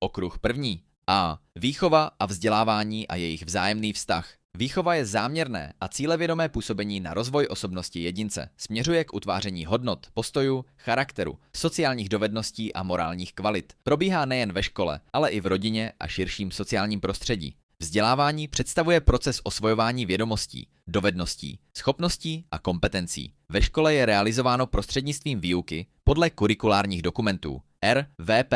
Okruh první. A. Výchova a vzdělávání a jejich vzájemný vztah. Výchova je záměrné a cílevědomé působení na rozvoj osobnosti jedince. Směřuje k utváření hodnot, postojů, charakteru, sociálních dovedností a morálních kvalit. Probíhá nejen ve škole, ale i v rodině a širším sociálním prostředí. Vzdělávání představuje proces osvojování vědomostí, dovedností, schopností a kompetencí. Ve škole je realizováno prostřednictvím výuky podle kurikulárních dokumentů RVP,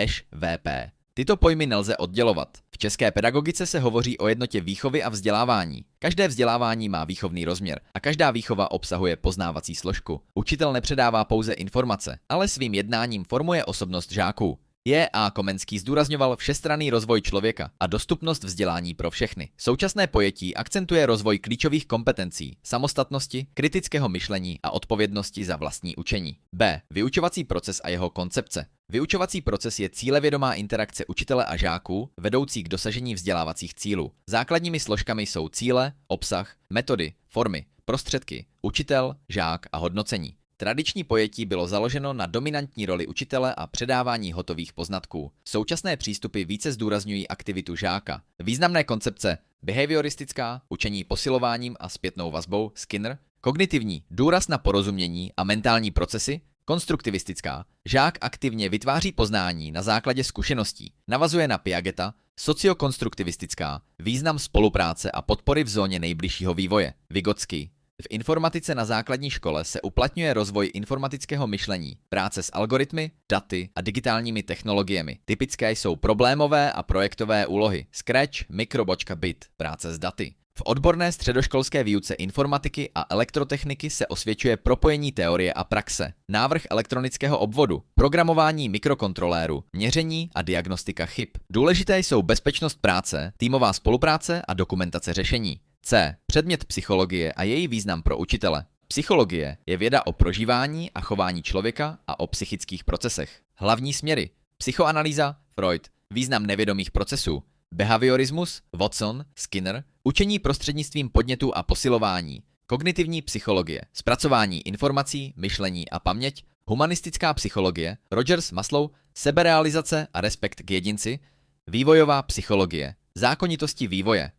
ŠVP. Tyto pojmy nelze oddělovat. V české pedagogice se hovoří o jednotě výchovy a vzdělávání. Každé vzdělávání má výchovný rozměr a každá výchova obsahuje poznávací složku. Učitel nepředává pouze informace, ale svým jednáním formuje osobnost žáků. J.A. Komenský zdůrazňoval všestranný rozvoj člověka a dostupnost vzdělání pro všechny. Současné pojetí akcentuje rozvoj klíčových kompetencí, samostatnosti, kritického myšlení a odpovědnosti za vlastní učení. B. Vyučovací proces a jeho koncepce. Vyučovací proces je cílevědomá interakce učitele a žáků, vedoucí k dosažení vzdělávacích cílů. Základními složkami jsou cíle, obsah, metody, formy, prostředky, učitel, žák a hodnocení. Tradiční pojetí bylo založeno na dominantní roli učitele a předávání hotových poznatků. Současné přístupy více zdůrazňují aktivitu žáka. Významné koncepce behavioristická, učení posilováním a zpětnou vazbou Skinner, kognitivní, důraz na porozumění a mentální procesy, konstruktivistická, žák aktivně vytváří poznání na základě zkušeností, navazuje na Piageta, sociokonstruktivistická, význam spolupráce a podpory v zóně nejbližšího vývoje, Vygotsky. V informatice na základní škole se uplatňuje rozvoj informatického myšlení, práce s algoritmy, daty a digitálními technologiemi. Typické jsou problémové a projektové úlohy, Scratch, Micro.bit, práce s daty. V odborné středoškolské výuce informatiky a elektrotechniky se osvědčuje propojení teorie a praxe, návrh elektronického obvodu, programování mikrokontroléru, měření a diagnostika chyb. Důležité jsou bezpečnost práce, týmová spolupráce a dokumentace řešení. C. Předmět psychologie a její význam pro učitele. Psychologie je věda o prožívání a chování člověka a o psychických procesech. Hlavní směry: psychoanalýza, Freud, význam nevědomých procesů, behaviorismus, Watson, Skinner, učení prostřednictvím podnětů a posilování, kognitivní psychologie, zpracování informací, myšlení a paměť, humanistická psychologie, Rogers, Maslow, seberealizace a respekt k jedinci, vývojová psychologie, zákonitosti vývoje.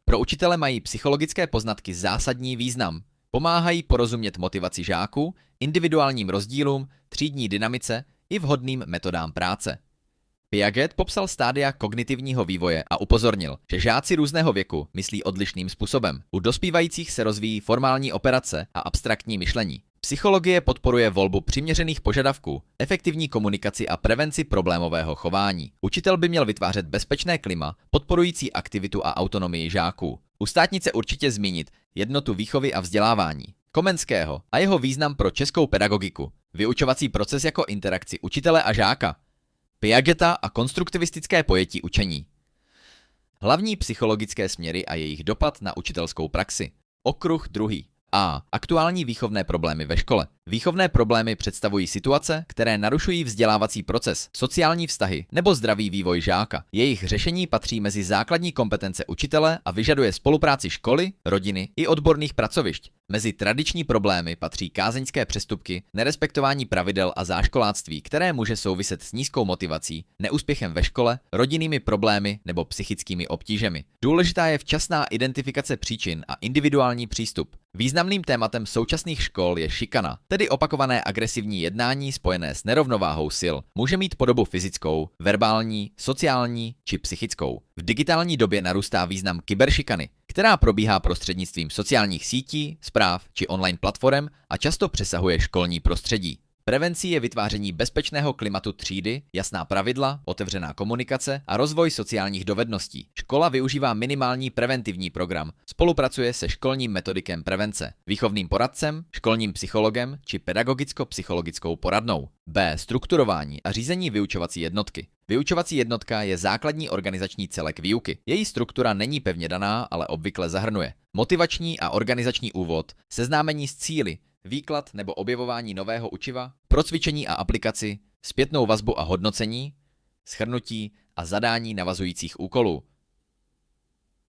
Pro učitele mají psychologické poznatky zásadní význam. Pomáhají porozumět motivaci žáků, individuálním rozdílům, třídní dynamice i vhodným metodám práce. Piaget popsal stádia kognitivního vývoje a upozornil, že žáci různého věku myslí odlišným způsobem. U dospívajících se rozvíjí formální operace a abstraktní myšlení. Psychologie podporuje volbu přiměřených požadavků, efektivní komunikaci a prevenci problémového chování. Učitel by měl vytvářet bezpečné klima, podporující aktivitu a autonomii žáků. U státnice určitě zmínit jednotu výchovy a vzdělávání Komenského a jeho význam pro českou pedagogiku, vyučovací proces jako interakci učitele a žáka, Piageta a konstruktivistické pojetí učení. Hlavní psychologické směry a jejich dopad na učitelskou praxi. Okruh druhý. A. Aktuální výchovné problémy ve škole. Výchovné problémy představují situace, které narušují vzdělávací proces, sociální vztahy nebo zdravý vývoj žáka. Jejich řešení patří mezi základní kompetence učitele a vyžaduje spolupráci školy, rodiny i odborných pracovišť. Mezi tradiční problémy patří kázeňské přestupky, nerespektování pravidel a záškoláctví, které může souviset s nízkou motivací, neúspěchem ve škole, rodinnými problémy nebo psychickými obtížemi. Důležitá je včasná identifikace příčin a individuální přístup. Významným tématem současných škol je šikana, tedy opakované agresivní jednání spojené s nerovnováhou sil. Může mít podobu fyzickou, verbální, sociální či psychickou. V digitální době narůstá význam kyberšikany, která probíhá prostřednictvím sociálních sítí, zpráv či online platform a často přesahuje školní prostředí. Prevencí je vytváření bezpečného klimatu třídy, jasná pravidla, otevřená komunikace a rozvoj sociálních dovedností. Škola využívá minimální preventivní program, spolupracuje se školním metodikem prevence, výchovným poradcem, školním psychologem či pedagogicko-psychologickou poradnou. B. Strukturování a řízení vyučovací jednotky. Vyučovací jednotka je základní organizační celek výuky. Její struktura není pevně daná, ale obvykle zahrnuje motivační a organizační úvod, seznámení s cíli, výklad nebo objevování nového učiva, procvičení a aplikaci, zpětnou vazbu a hodnocení, shrnutí a zadání navazujících úkolů.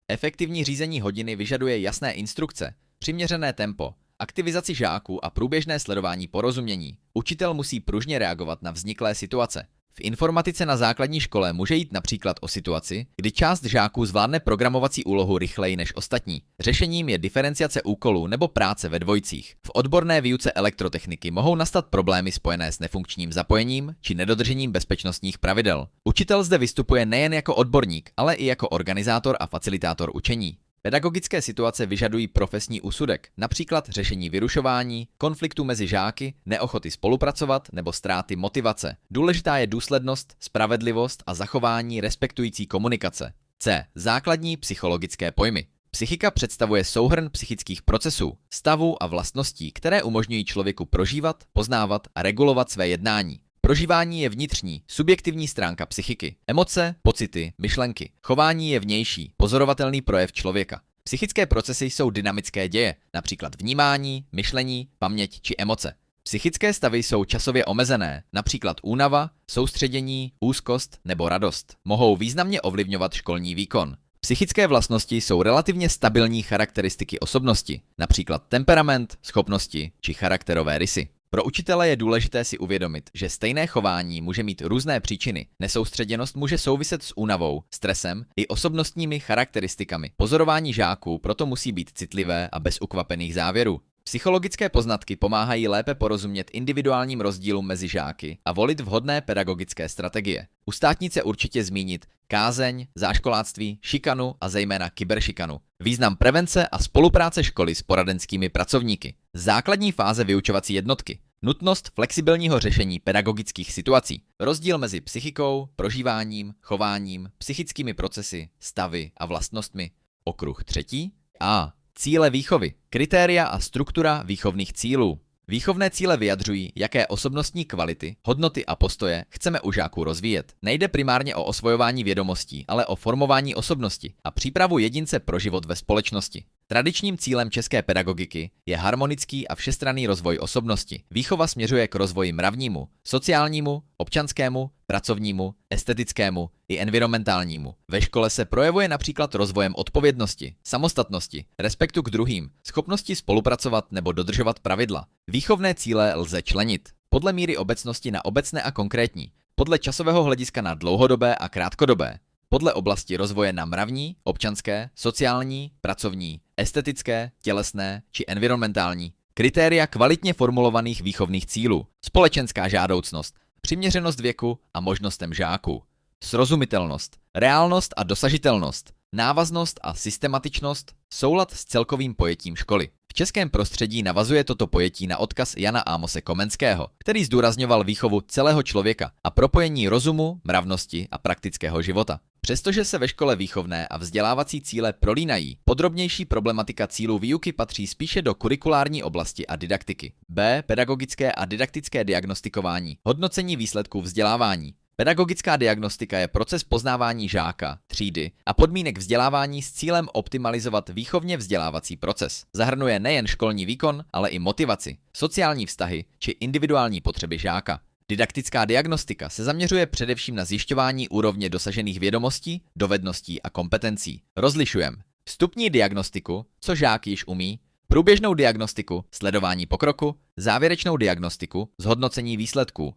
Efektivní řízení hodiny vyžaduje jasné instrukce, přiměřené tempo, aktivizaci žáků a průběžné sledování porozumění. Učitel musí pružně reagovat na vzniklé situace. V informatice na základní škole může jít například o situaci, kdy část žáků zvládne programovací úlohu rychleji než ostatní. Řešením je diferenciace úkolů nebo práce ve dvojicích. V odborné výuce elektrotechniky mohou nastat problémy spojené s nefunkčním zapojením či nedodržením bezpečnostních pravidel. Učitel zde vystupuje nejen jako odborník, ale i jako organizátor a facilitátor učení. Pedagogické situace vyžadují profesní úsudek, například řešení vyrušování, konfliktů mezi žáky, neochoty spolupracovat nebo ztráty motivace. Důležitá je důslednost, spravedlivost a zachování respektující komunikace. C. Základní psychologické pojmy. Psychika představuje souhrn psychických procesů, stavů a vlastností, které umožňují člověku prožívat, poznávat a regulovat své jednání. Prožívání je vnitřní, subjektivní stránka psychiky. Emoce, pocity, myšlenky. Chování je vnější, pozorovatelný projev člověka. Psychické procesy jsou dynamické děje, například vnímání, myšlení, paměť či emoce. Psychické stavy jsou časově omezené, například únava, soustředění, úzkost nebo radost. Mohou významně ovlivňovat školní výkon. Psychické vlastnosti jsou relativně stabilní charakteristiky osobnosti, například temperament, schopnosti či charakterové rysy. Pro učitele je důležité si uvědomit, že stejné chování může mít různé příčiny. Nesoustředěnost může souviset s únavou, stresem i osobnostními charakteristikami. Pozorování žáků proto musí být citlivé a bez ukvapených závěrů. Psychologické poznatky pomáhají lépe porozumět individuálním rozdílům mezi žáky a volit vhodné pedagogické strategie. U státnice určitě zmínit kázeň, záškoláctví, šikanu a zejména kyberšikanu. Význam prevence a spolupráce školy s poradenskými pracovníky. Základní fáze vyučovací jednotky. Nutnost flexibilního řešení pedagogických situací. Rozdíl mezi psychikou, prožíváním, chováním, psychickými procesy, stavy a vlastnostmi. Okruh 3. A. Cíle výchovy. Kritéria a struktura výchovných cílů. Výchovné cíle vyjadřují, jaké osobnostní kvality, hodnoty a postoje chceme u žáků rozvíjet. Nejde primárně o osvojování vědomostí, ale o formování osobnosti a přípravu jedince pro život ve společnosti. Tradičním cílem české pedagogiky je harmonický a všestranný rozvoj osobnosti. Výchova směřuje k rozvoji mravnímu, sociálnímu, občanskému, pracovnímu, estetickému i environmentálnímu. Ve škole se projevuje například rozvojem odpovědnosti, samostatnosti, respektu k druhým, schopnosti spolupracovat nebo dodržovat pravidla. Výchovné cíle lze členit podle míry obecnosti na obecné a konkrétní, podle časového hlediska na dlouhodobé a krátkodobé, podle oblasti rozvoje na mravní, občanské, sociální, pracovní, estetické, tělesné či environmentální. Kritéria kvalitně formulovaných výchovných cílů, společenská žádoucnost, přiměřenost věku a možnostem žáků, srozumitelnost, reálnost a dosažitelnost, návaznost a systematičnost, soulad s celkovým pojetím školy. V českém prostředí navazuje toto pojetí na odkaz Jana Ámose Komenského, který zdůrazňoval výchovu celého člověka a propojení rozumu, mravnosti a praktického života. Přestože se ve škole výchovné a vzdělávací cíle prolínají, podrobnější problematika cílů výuky patří spíše do kurikulární oblasti a didaktiky. B. Pedagogické a didaktické diagnostikování, hodnocení výsledků vzdělávání. Pedagogická diagnostika je proces poznávání žáka, třídy a podmínek vzdělávání s cílem optimalizovat výchovně vzdělávací proces. Zahrnuje nejen školní výkon, ale i motivaci, sociální vztahy či individuální potřeby žáka. Didaktická diagnostika se zaměřuje především na zjišťování úrovně dosažených vědomostí, dovedností a kompetencí. Rozlišujeme vstupní diagnostiku, co žák již umí, průběžnou diagnostiku, sledování pokroku, závěrečnou diagnostiku, zhodnocení výsledků.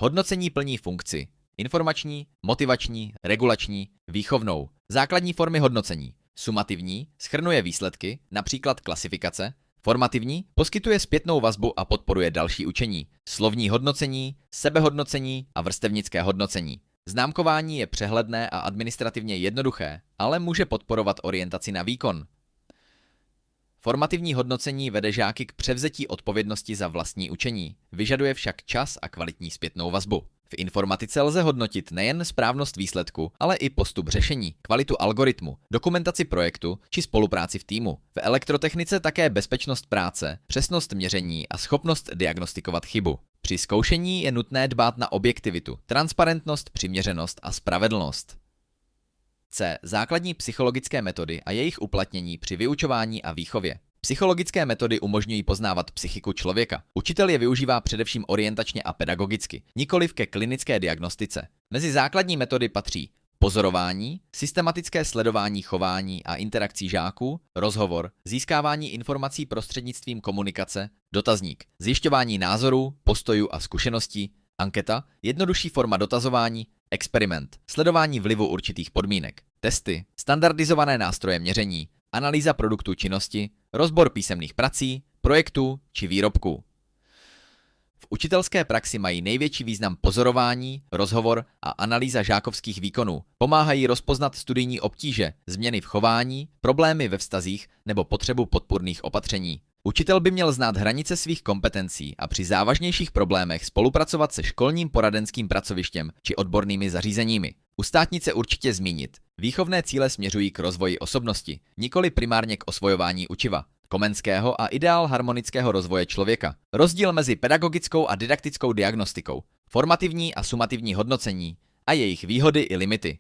Hodnocení plní funkci informační, motivační, regulační, výchovnou. Základní formy hodnocení. Sumativní shrnuje výsledky, například klasifikace. Formativní poskytuje zpětnou vazbu a podporuje další učení. Slovní hodnocení, sebehodnocení a vrstevnické hodnocení. Známkování je přehledné a administrativně jednoduché, ale může podporovat orientaci na výkon. Formativní hodnocení vede žáky k převzetí odpovědnosti za vlastní učení, vyžaduje však čas a kvalitní zpětnou vazbu. V informatice lze hodnotit nejen správnost výsledku, ale i postup řešení, kvalitu algoritmu, dokumentaci projektu či spolupráci v týmu. V elektrotechnice také bezpečnost práce, přesnost měření a schopnost diagnostikovat chybu. Při zkoušení je nutné dbát na objektivitu, transparentnost, přiměřenost a spravedlnost. C. Základní psychologické metody a jejich uplatnění při vyučování a výchově. Psychologické metody umožňují poznávat psychiku člověka. Učitel je využívá především orientačně a pedagogicky, nikoliv ke klinické diagnostice. Mezi základní metody patří pozorování, systematické sledování chování a interakcí žáků, rozhovor, získávání informací prostřednictvím komunikace, dotazník, zjišťování názorů, postojů a zkušeností, Anketa, jednodušší forma dotazování, experiment, sledování vlivu určitých podmínek, testy, standardizované nástroje měření, analýza produktů činnosti, rozbor písemných prací, projektů či výrobků. V učitelské praxi mají největší význam pozorování, rozhovor a analýza žákovských výkonů. Pomáhají rozpoznat studijní obtíže, změny v chování, problémy ve vztazích nebo potřebu podpůrných opatření. Učitel by měl znát hranice svých kompetencí a při závažnějších problémech spolupracovat se školním poradenským pracovištěm či odbornými zařízeními. U státnice určitě zmínit. Výchovné cíle směřují k rozvoji osobnosti, nikoli primárně k osvojování učiva. Komenského a ideál harmonického rozvoje člověka. Rozdíl mezi pedagogickou a didaktickou diagnostikou, formativní a sumativní hodnocení a jejich výhody i limity.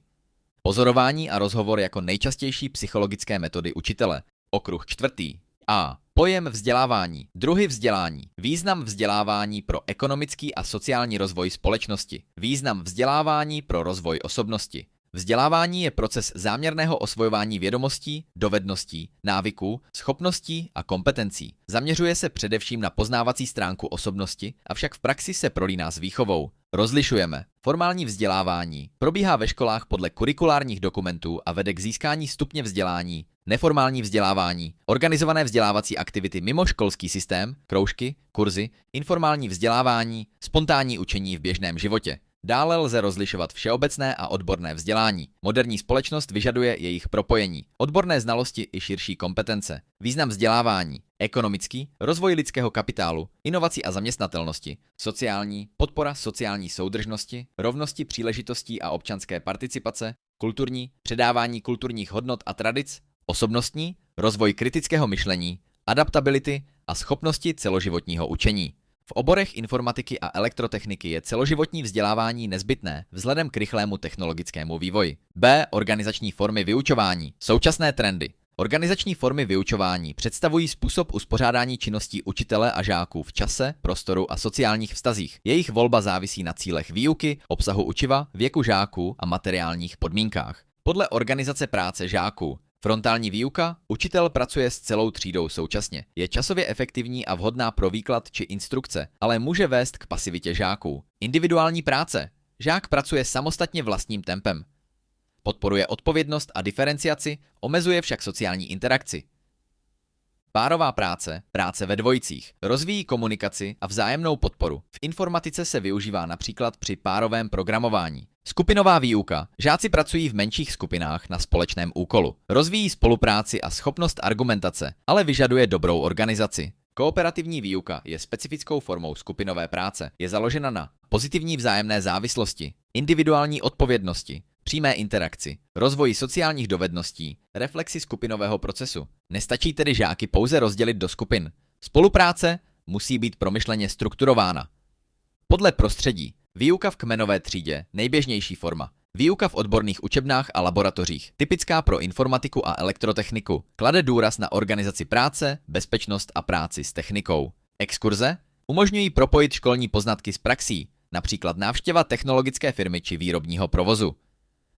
Pozorování a rozhovor jako nejčastější psychologické metody učitele. Okruh 4. A. Pojem vzdělávání. Druhy vzdělání. Význam vzdělávání pro ekonomický a sociální rozvoj společnosti. Význam vzdělávání pro rozvoj osobnosti. Vzdělávání je proces záměrného osvojování vědomostí, dovedností, návyků, schopností a kompetencí. Zaměřuje se především na poznávací stránku osobnosti, avšak v praxi se prolíná s výchovou. Rozlišujeme. Formální vzdělávání probíhá ve školách podle kurikulárních dokumentů a vede k získání stupně vzdělání. Neformální vzdělávání, organizované vzdělávací aktivity mimo školský systém, kroužky, kurzy, informální vzdělávání, spontánní učení v běžném životě. Dále lze rozlišovat všeobecné a odborné vzdělání. Moderní společnost vyžaduje jejich propojení, odborné znalosti i širší kompetence. Význam vzdělávání. Ekonomický, rozvoj lidského kapitálu, inovací a zaměstnatelnosti, sociální, podpora sociální soudržnosti, rovnosti příležitostí a občanské participace, kulturní, předávání kulturních hodnot a tradic, osobnostní, rozvoj kritického myšlení, adaptability a schopnosti celoživotního učení. V oborech informatiky a elektrotechniky je celoživotní vzdělávání nezbytné vzhledem k rychlému technologickému vývoji. B. Organizační formy vyučování. Současné trendy. Organizační formy vyučování představují způsob uspořádání činností učitele a žáků v čase, prostoru a sociálních vztazích. Jejich volba závisí na cílech výuky, obsahu učiva, věku žáků a materiálních podmínkách. Podle organizace práce žáků. Frontální výuka, učitel pracuje s celou třídou současně. Je časově efektivní a vhodná pro výklad či instrukce, ale může vést k pasivitě žáků. Individuální práce. Žák pracuje samostatně vlastním tempem. Podporuje odpovědnost a diferenciaci, omezuje však sociální interakci. Párová práce, práce ve dvojicích, rozvíjí komunikaci a vzájemnou podporu. V informatice se využívá například při párovém programování. Skupinová výuka. Žáci pracují v menších skupinách na společném úkolu. Rozvíjí spolupráci a schopnost argumentace, ale vyžaduje dobrou organizaci. Kooperativní výuka je specifickou formou skupinové práce. Je založena na pozitivní vzájemné závislosti, individuální odpovědnosti, přímé interakci, rozvoji sociálních dovedností, reflexi skupinového procesu. Nestačí tedy žáky pouze rozdělit do skupin. Spolupráce musí být promyšleně strukturována. Podle prostředí. Výuka v kmenové třídě, nejběžnější forma. Výuka v odborných učebnách a laboratořích, typická pro informatiku a elektrotechniku. Klade důraz na organizaci práce, bezpečnost a práci s technikou. Exkurze umožňují propojit školní poznatky s praxí, například návštěva technologické firmy či výrobního provozu.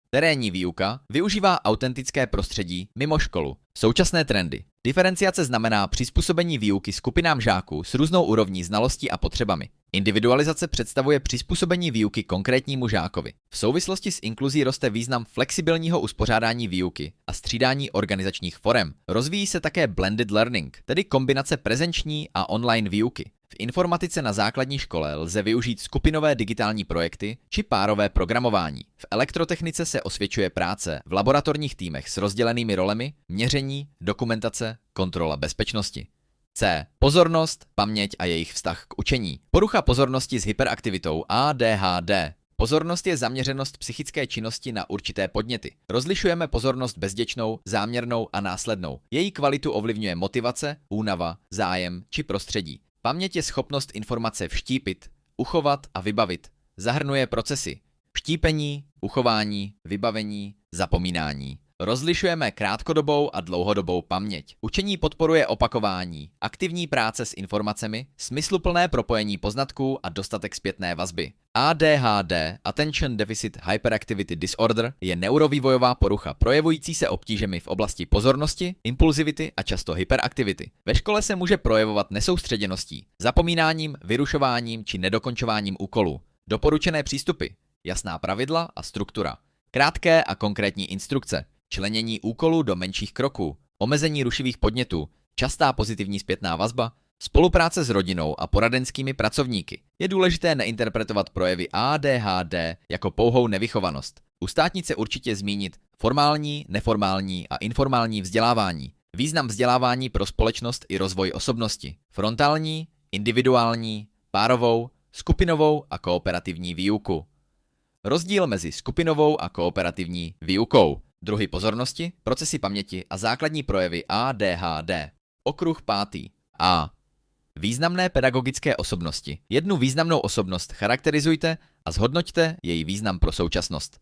Terénní výuka využívá autentické prostředí mimo školu. Současné trendy. Diferenciace znamená přizpůsobení výuky skupinám žáků s různou úrovní znalostí a potřebami. Individualizace představuje přizpůsobení výuky konkrétnímu žákovi. V souvislosti s inkluzí roste význam flexibilního uspořádání výuky a střídání organizačních forem. Rozvíjí se také blended learning, tedy kombinace prezenční a online výuky. V informatice na základní škole lze využít skupinové digitální projekty či párové programování. V elektrotechnice se osvědčuje práce v laboratorních týmech s rozdělenými rolemi, měření, dokumentace, kontrola bezpečnosti. C. Pozornost, paměť a jejich vztah k učení. Porucha pozornosti s hyperaktivitou ADHD. Pozornost je zaměřenost psychické činnosti na určité podněty. Rozlišujeme pozornost bezděčnou, záměrnou a následnou. Její kvalitu ovlivňuje motivace, únava, zájem či prostředí. Paměť je schopnost informace vštípit, uchovat a vybavit. Zahrnuje procesy vštípení, uchování, vybavení, zapomínání. Rozlišujeme krátkodobou a dlouhodobou paměť. Učení podporuje opakování, aktivní práce s informacemi, smysluplné propojení poznatků a dostatek zpětné vazby. ADHD, Attention Deficit Hyperactivity Disorder, je neurovývojová porucha projevující se obtížemi v oblasti pozornosti, impulzivity a často hyperaktivity. Ve škole se může projevovat nesoustředěností, zapomínáním, vyrušováním či nedokončováním úkolů. Doporučené přístupy, jasná pravidla a struktura, krátké a konkrétní instrukce, členění úkolů do menších kroků, omezení rušivých podnětů, častá pozitivní zpětná vazba, spolupráce s rodinou a poradenskými pracovníky. Je důležité neinterpretovat projevy ADHD jako pouhou nevychovanost. U státnice určitě zmínit formální, neformální a informální vzdělávání, význam vzdělávání pro společnost i rozvoj osobnosti, frontální, individuální, párovou, skupinovou a kooperativní výuku. Rozdíl mezi skupinovou a kooperativní výukou, druhy pozornosti, procesy paměti a základní projevy ADHD. Okruh 5. A. Významné pedagogické osobnosti. Jednu významnou osobnost charakterizujte a zhodnoťte její význam pro současnost.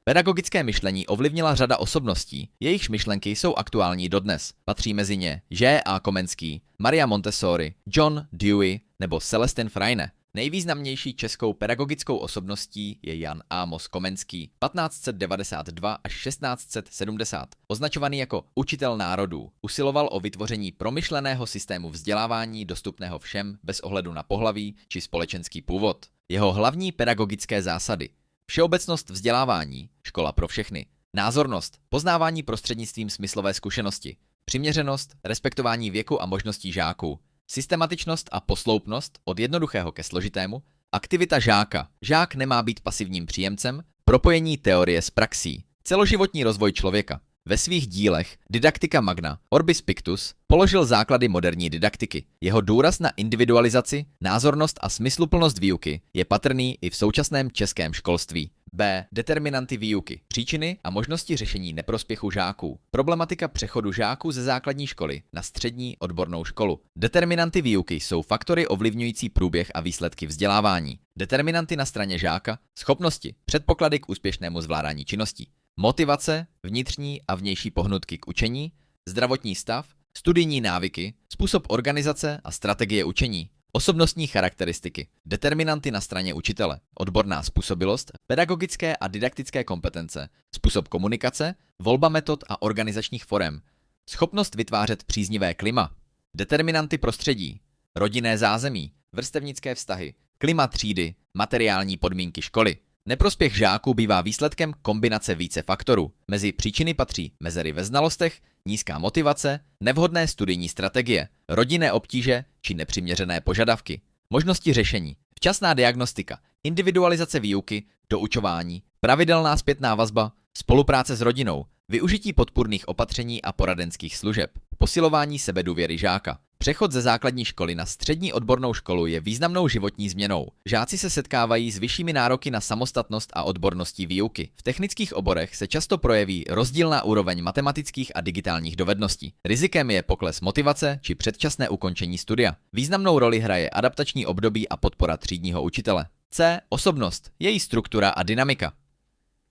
Pedagogické myšlení ovlivnila řada osobností, jejichž myšlenky jsou aktuální dodnes. Patří mezi ně J.A. Komenský, Maria Montessori, John Dewey nebo Celestin Freine. Nejvýznamnější českou pedagogickou osobností je Jan Amos Komenský, 1592 až 1670. Označovaný jako učitel národů, usiloval o vytvoření promyšleného systému vzdělávání dostupného všem bez ohledu na pohlaví či společenský původ. Jeho hlavní pedagogické zásady: všeobecnost vzdělávání, škola pro všechny, názornost, poznávání prostřednictvím smyslové zkušenosti, přiměřenost, respektování věku a možností žáků, systematičnost a posloupnost od jednoduchého ke složitému, aktivita žáka. Žák nemá být pasivním příjemcem, propojení teorie s praxí, celoživotní rozvoj člověka. Ve svých dílech Didactica Magna Orbis Pictus položil základy moderní didaktiky. Jeho důraz na individualizaci, názornost a smysluplnost výuky je patrný i v současném českém školství. B. Determinanty výuky. Příčiny a možnosti řešení neprospěchu žáků. Problematika přechodu žáků ze základní školy na střední odbornou školu. Determinanty výuky jsou faktory ovlivňující průběh a výsledky vzdělávání. Determinanty na straně žáka, schopnosti, předpoklady k úspěšnému zvládání činností. Motivace, vnitřní a vnější pohnutky k učení, zdravotní stav, studijní návyky, způsob organizace a strategie učení, osobnostní charakteristiky, determinanty na straně učitele, odborná způsobilost, pedagogické a didaktické kompetence, způsob komunikace, volba metod a organizačních forem, schopnost vytvářet příznivé klima, determinanty prostředí, rodinné zázemí, vrstevnické vztahy, klima třídy, materiální podmínky školy. Neprospěch žáků bývá výsledkem kombinace více faktorů. Mezi příčiny patří mezery ve znalostech, nízká motivace, nevhodné studijní strategie, rodinné obtíže či nepřiměřené požadavky. Možnosti řešení: včasná diagnostika, individualizace výuky, doučování, pravidelná zpětná vazba, spolupráce s rodinou, využití podpůrných opatření a poradenských služeb, posilování sebedůvěry žáka. Přechod ze základní školy na střední odbornou školu je významnou životní změnou. Žáci se setkávají s vyššími nároky na samostatnost a odborností výuky. V technických oborech se často projeví rozdílná úroveň matematických a digitálních dovedností. Rizikem je pokles motivace či předčasné ukončení studia. Významnou roli hraje adaptační období a podpora třídního učitele. C. Osobnost, její struktura a dynamika.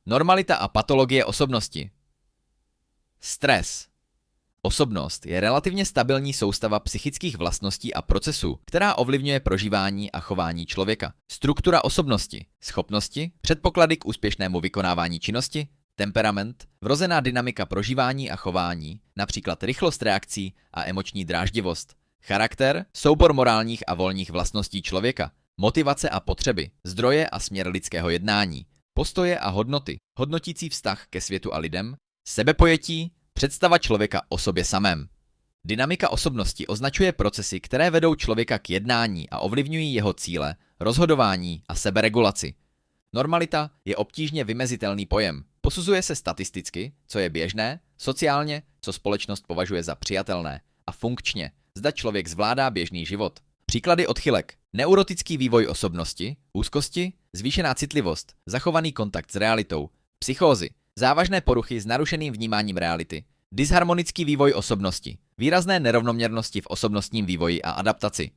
Normalita a patologie osobnosti. Stres. Osobnost je relativně stabilní soustava psychických vlastností a procesů, která ovlivňuje prožívání a chování člověka. Struktura osobnosti, schopnosti, předpoklady k úspěšnému vykonávání činnosti, temperament, vrozená dynamika prožívání a chování, například rychlost reakcí a emoční dráždivost. Charakter, soubor morálních a volních vlastností člověka, motivace a potřeby, zdroje a směr lidského jednání, postoje a hodnoty, hodnotící vztah ke světu a lidem, sebepojetí, představa člověka o sobě samém. Dynamika osobnosti označuje procesy, které vedou člověka k jednání a ovlivňují jeho cíle, rozhodování a seberegulaci. Normalita je obtížně vymezitelný pojem. Posuzuje se statisticky, co je běžné, sociálně, co společnost považuje za přijatelné, a funkčně, zda člověk zvládá běžný život. Příklady odchylek: neurotický vývoj osobnosti, úzkosti, zvýšená citlivost, zachovaný kontakt s realitou, psychózy, závažné poruchy s narušeným vnímáním reality, disharmonický vývoj osobnosti, výrazné nerovnoměrnosti v osobnostním vývoji a adaptaci.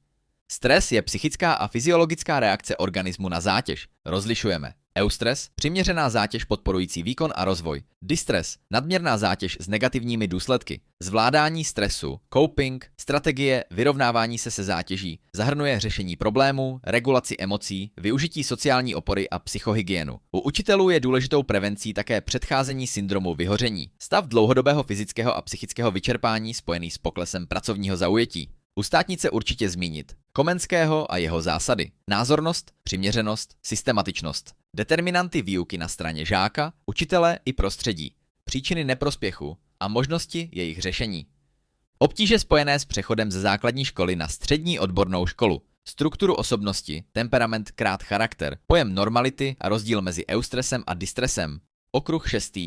Stres je psychická a fyziologická reakce organismu na zátěž. Rozlišujeme eustres, přiměřená zátěž podporující výkon a rozvoj, distres, nadměrná zátěž s negativními důsledky. Zvládání stresu, coping, strategie vyrovnávání se zátěží, zahrnuje řešení problémů, regulaci emocí, využití sociální opory a psychohygienu. U učitelů je důležitou prevencí také předcházení syndromu vyhoření, stav dlouhodobého fyzického a psychického vyčerpání spojený s poklesem pracovního zaujetí. U státnice určitě zmínit Komenského a jeho zásady, názornost, přiměřenost, systematičnost, determinanty výuky na straně žáka, učitele i prostředí, příčiny neprospěchu a možnosti jejich řešení. Obtíže spojené s přechodem ze základní školy na střední odbornou školu, strukturu osobnosti, temperament krát charakter, pojem normality a rozdíl mezi eustresem a distresem. Okruh 6.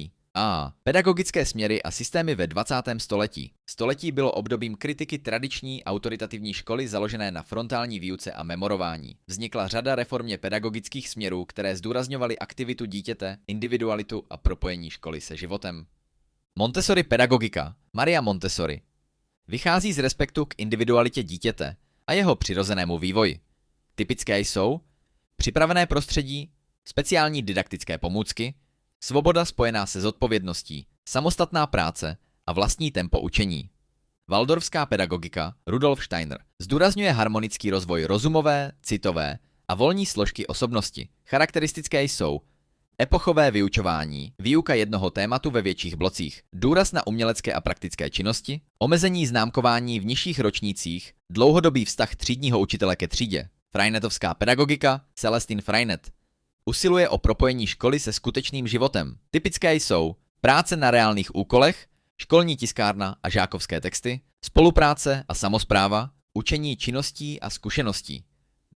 Pedagogické směry a systémy ve 20. století. Století bylo obdobím kritiky tradiční autoritativní školy založené na frontální výuce a memorování. Vznikla řada reformně pedagogických směrů, které zdůrazňovaly aktivitu dítěte, individualitu a propojení školy se životem. Montessori pedagogika. Maria Montessori vychází z respektu k individualitě dítěte a jeho přirozenému vývoji. Typické jsou připravené prostředí, speciální didaktické pomůcky, svoboda spojená se zodpovědností, samostatná práce a vlastní tempo učení. Waldorfská pedagogika Rudolf Steiner zdůrazňuje harmonický rozvoj rozumové, citové a volní složky osobnosti. Charakteristické jsou epochové vyučování, výuka jednoho tématu ve větších blocích, důraz na umělecké a praktické činnosti, omezení známkování v nižších ročnících, dlouhodobý vztah třídního učitele ke třídě. Freinetovská pedagogika Celestin Freinet usiluje o propojení školy se skutečným životem. Typické jsou práce na reálných úkolech, školní tiskárna a žákovské texty, spolupráce a samospráva, učení činností a zkušeností.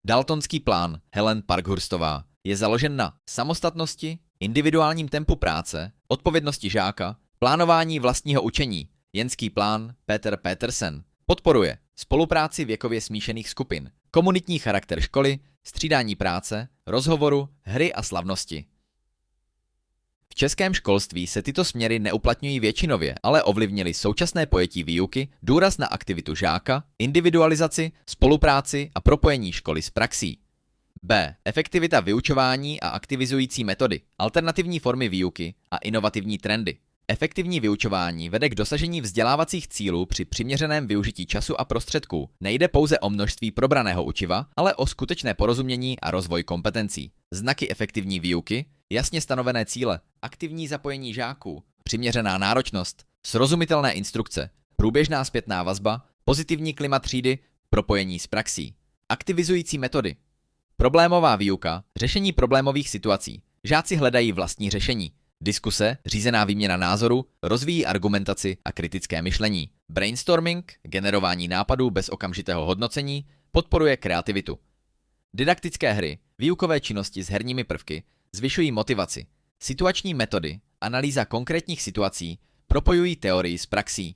Daltonský plán Helen Parkhurstová je založen na samostatnosti, individuálním tempu práce, odpovědnosti žáka, plánování vlastního učení. Jenský plán Peter Petersen podporuje spolupráci věkově smíšených skupin, komunitní charakter školy, střídání práce, rozhovoru, hry a slavnosti. V českém školství se tyto směry neuplatňují většinově, ale ovlivnily současné pojetí výuky, důraz na aktivitu žáka, individualizaci, spolupráci a propojení školy s praxí. B. Efektivita vyučování a aktivizující metody, alternativní formy výuky a inovativní trendy. Efektivní vyučování vede k dosažení vzdělávacích cílů při přiměřeném využití času a prostředků. Nejde pouze o množství probraného učiva, ale o skutečné porozumění a rozvoj kompetencí. Znaky efektivní výuky, jasně stanovené cíle, aktivní zapojení žáků, přiměřená náročnost, srozumitelné instrukce, průběžná zpětná vazba, pozitivní klima třídy, propojení s praxí. Aktivizující metody. Problémová výuka, řešení problémových situací. Žáci hledají vlastní řešení. Diskuse, řízená výměna názoru, rozvíjí argumentaci a kritické myšlení. Brainstorming, generování nápadů bez okamžitého hodnocení, podporuje kreativitu. Didaktické hry, výukové činnosti s herními prvky, zvyšují motivaci. Situační metody, analýza konkrétních situací, propojují teorii s praxí.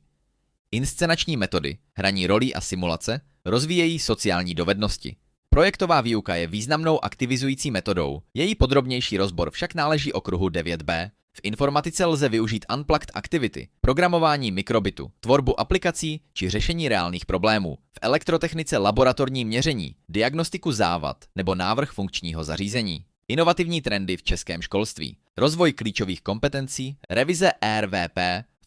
Inscenační metody, hraní rolí a simulace, rozvíjejí sociální dovednosti. Projektová výuka je významnou aktivizující metodou, její podrobnější rozbor však náleží okruhu 9b. V informatice lze využít unplugged activity, programování mikrobitu, tvorbu aplikací či řešení reálných problémů. V elektrotechnice laboratorní měření, diagnostiku závad nebo návrh funkčního zařízení. Inovativní trendy v českém školství, rozvoj klíčových kompetencí, revize ERVP,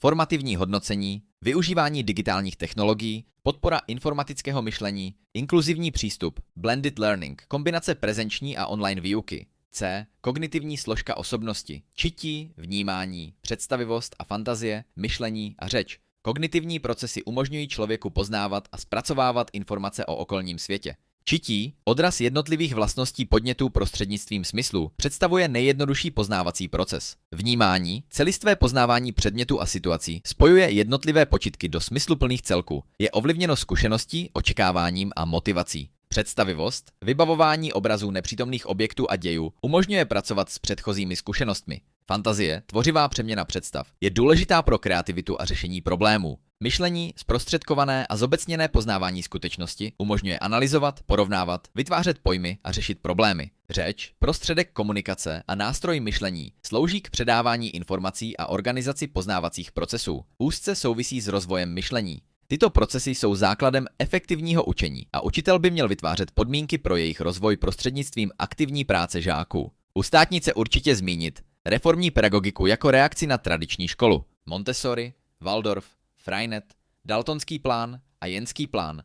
formativní hodnocení, využívání digitálních technologií, podpora informatického myšlení, inkluzivní přístup, blended learning, kombinace prezenční a online výuky. C. Kognitivní složka osobnosti, čití, vnímání, představivost a fantazie, myšlení a řeč. Kognitivní procesy umožňují člověku poznávat a zpracovávat informace o okolním světě. Čití, odraz jednotlivých vlastností podnětů prostřednictvím smyslu, představuje nejjednodušší poznávací proces. Vnímání, celistvé poznávání předmětů a situací, spojuje jednotlivé počitky do smysluplných celků, je ovlivněno zkušeností, očekáváním a motivací. Představivost, vybavování obrazů nepřítomných objektů a dějů, umožňuje pracovat s předchozími zkušenostmi. Fantazie, tvořivá přeměna představ, je důležitá pro kreativitu a řešení problémů. Myšlení, zprostředkované a zobecněné poznávání skutečnosti umožňuje analyzovat, porovnávat, vytvářet pojmy a řešit problémy. Řeč, prostředek komunikace a nástroj myšlení, slouží k předávání informací a organizaci poznávacích procesů. Úzce souvisí s rozvojem myšlení. Tyto procesy jsou základem efektivního učení a učitel by měl vytvářet podmínky pro jejich rozvoj prostřednictvím aktivní práce žáků. U státnice určitě zmínit reformní pedagogiku jako reakci na tradiční školu. Montessori, Waldorf, Freinet, Daltonský plán a Jenský plán.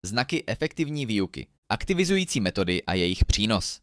Znaky efektivní výuky, aktivizující metody a jejich přínos.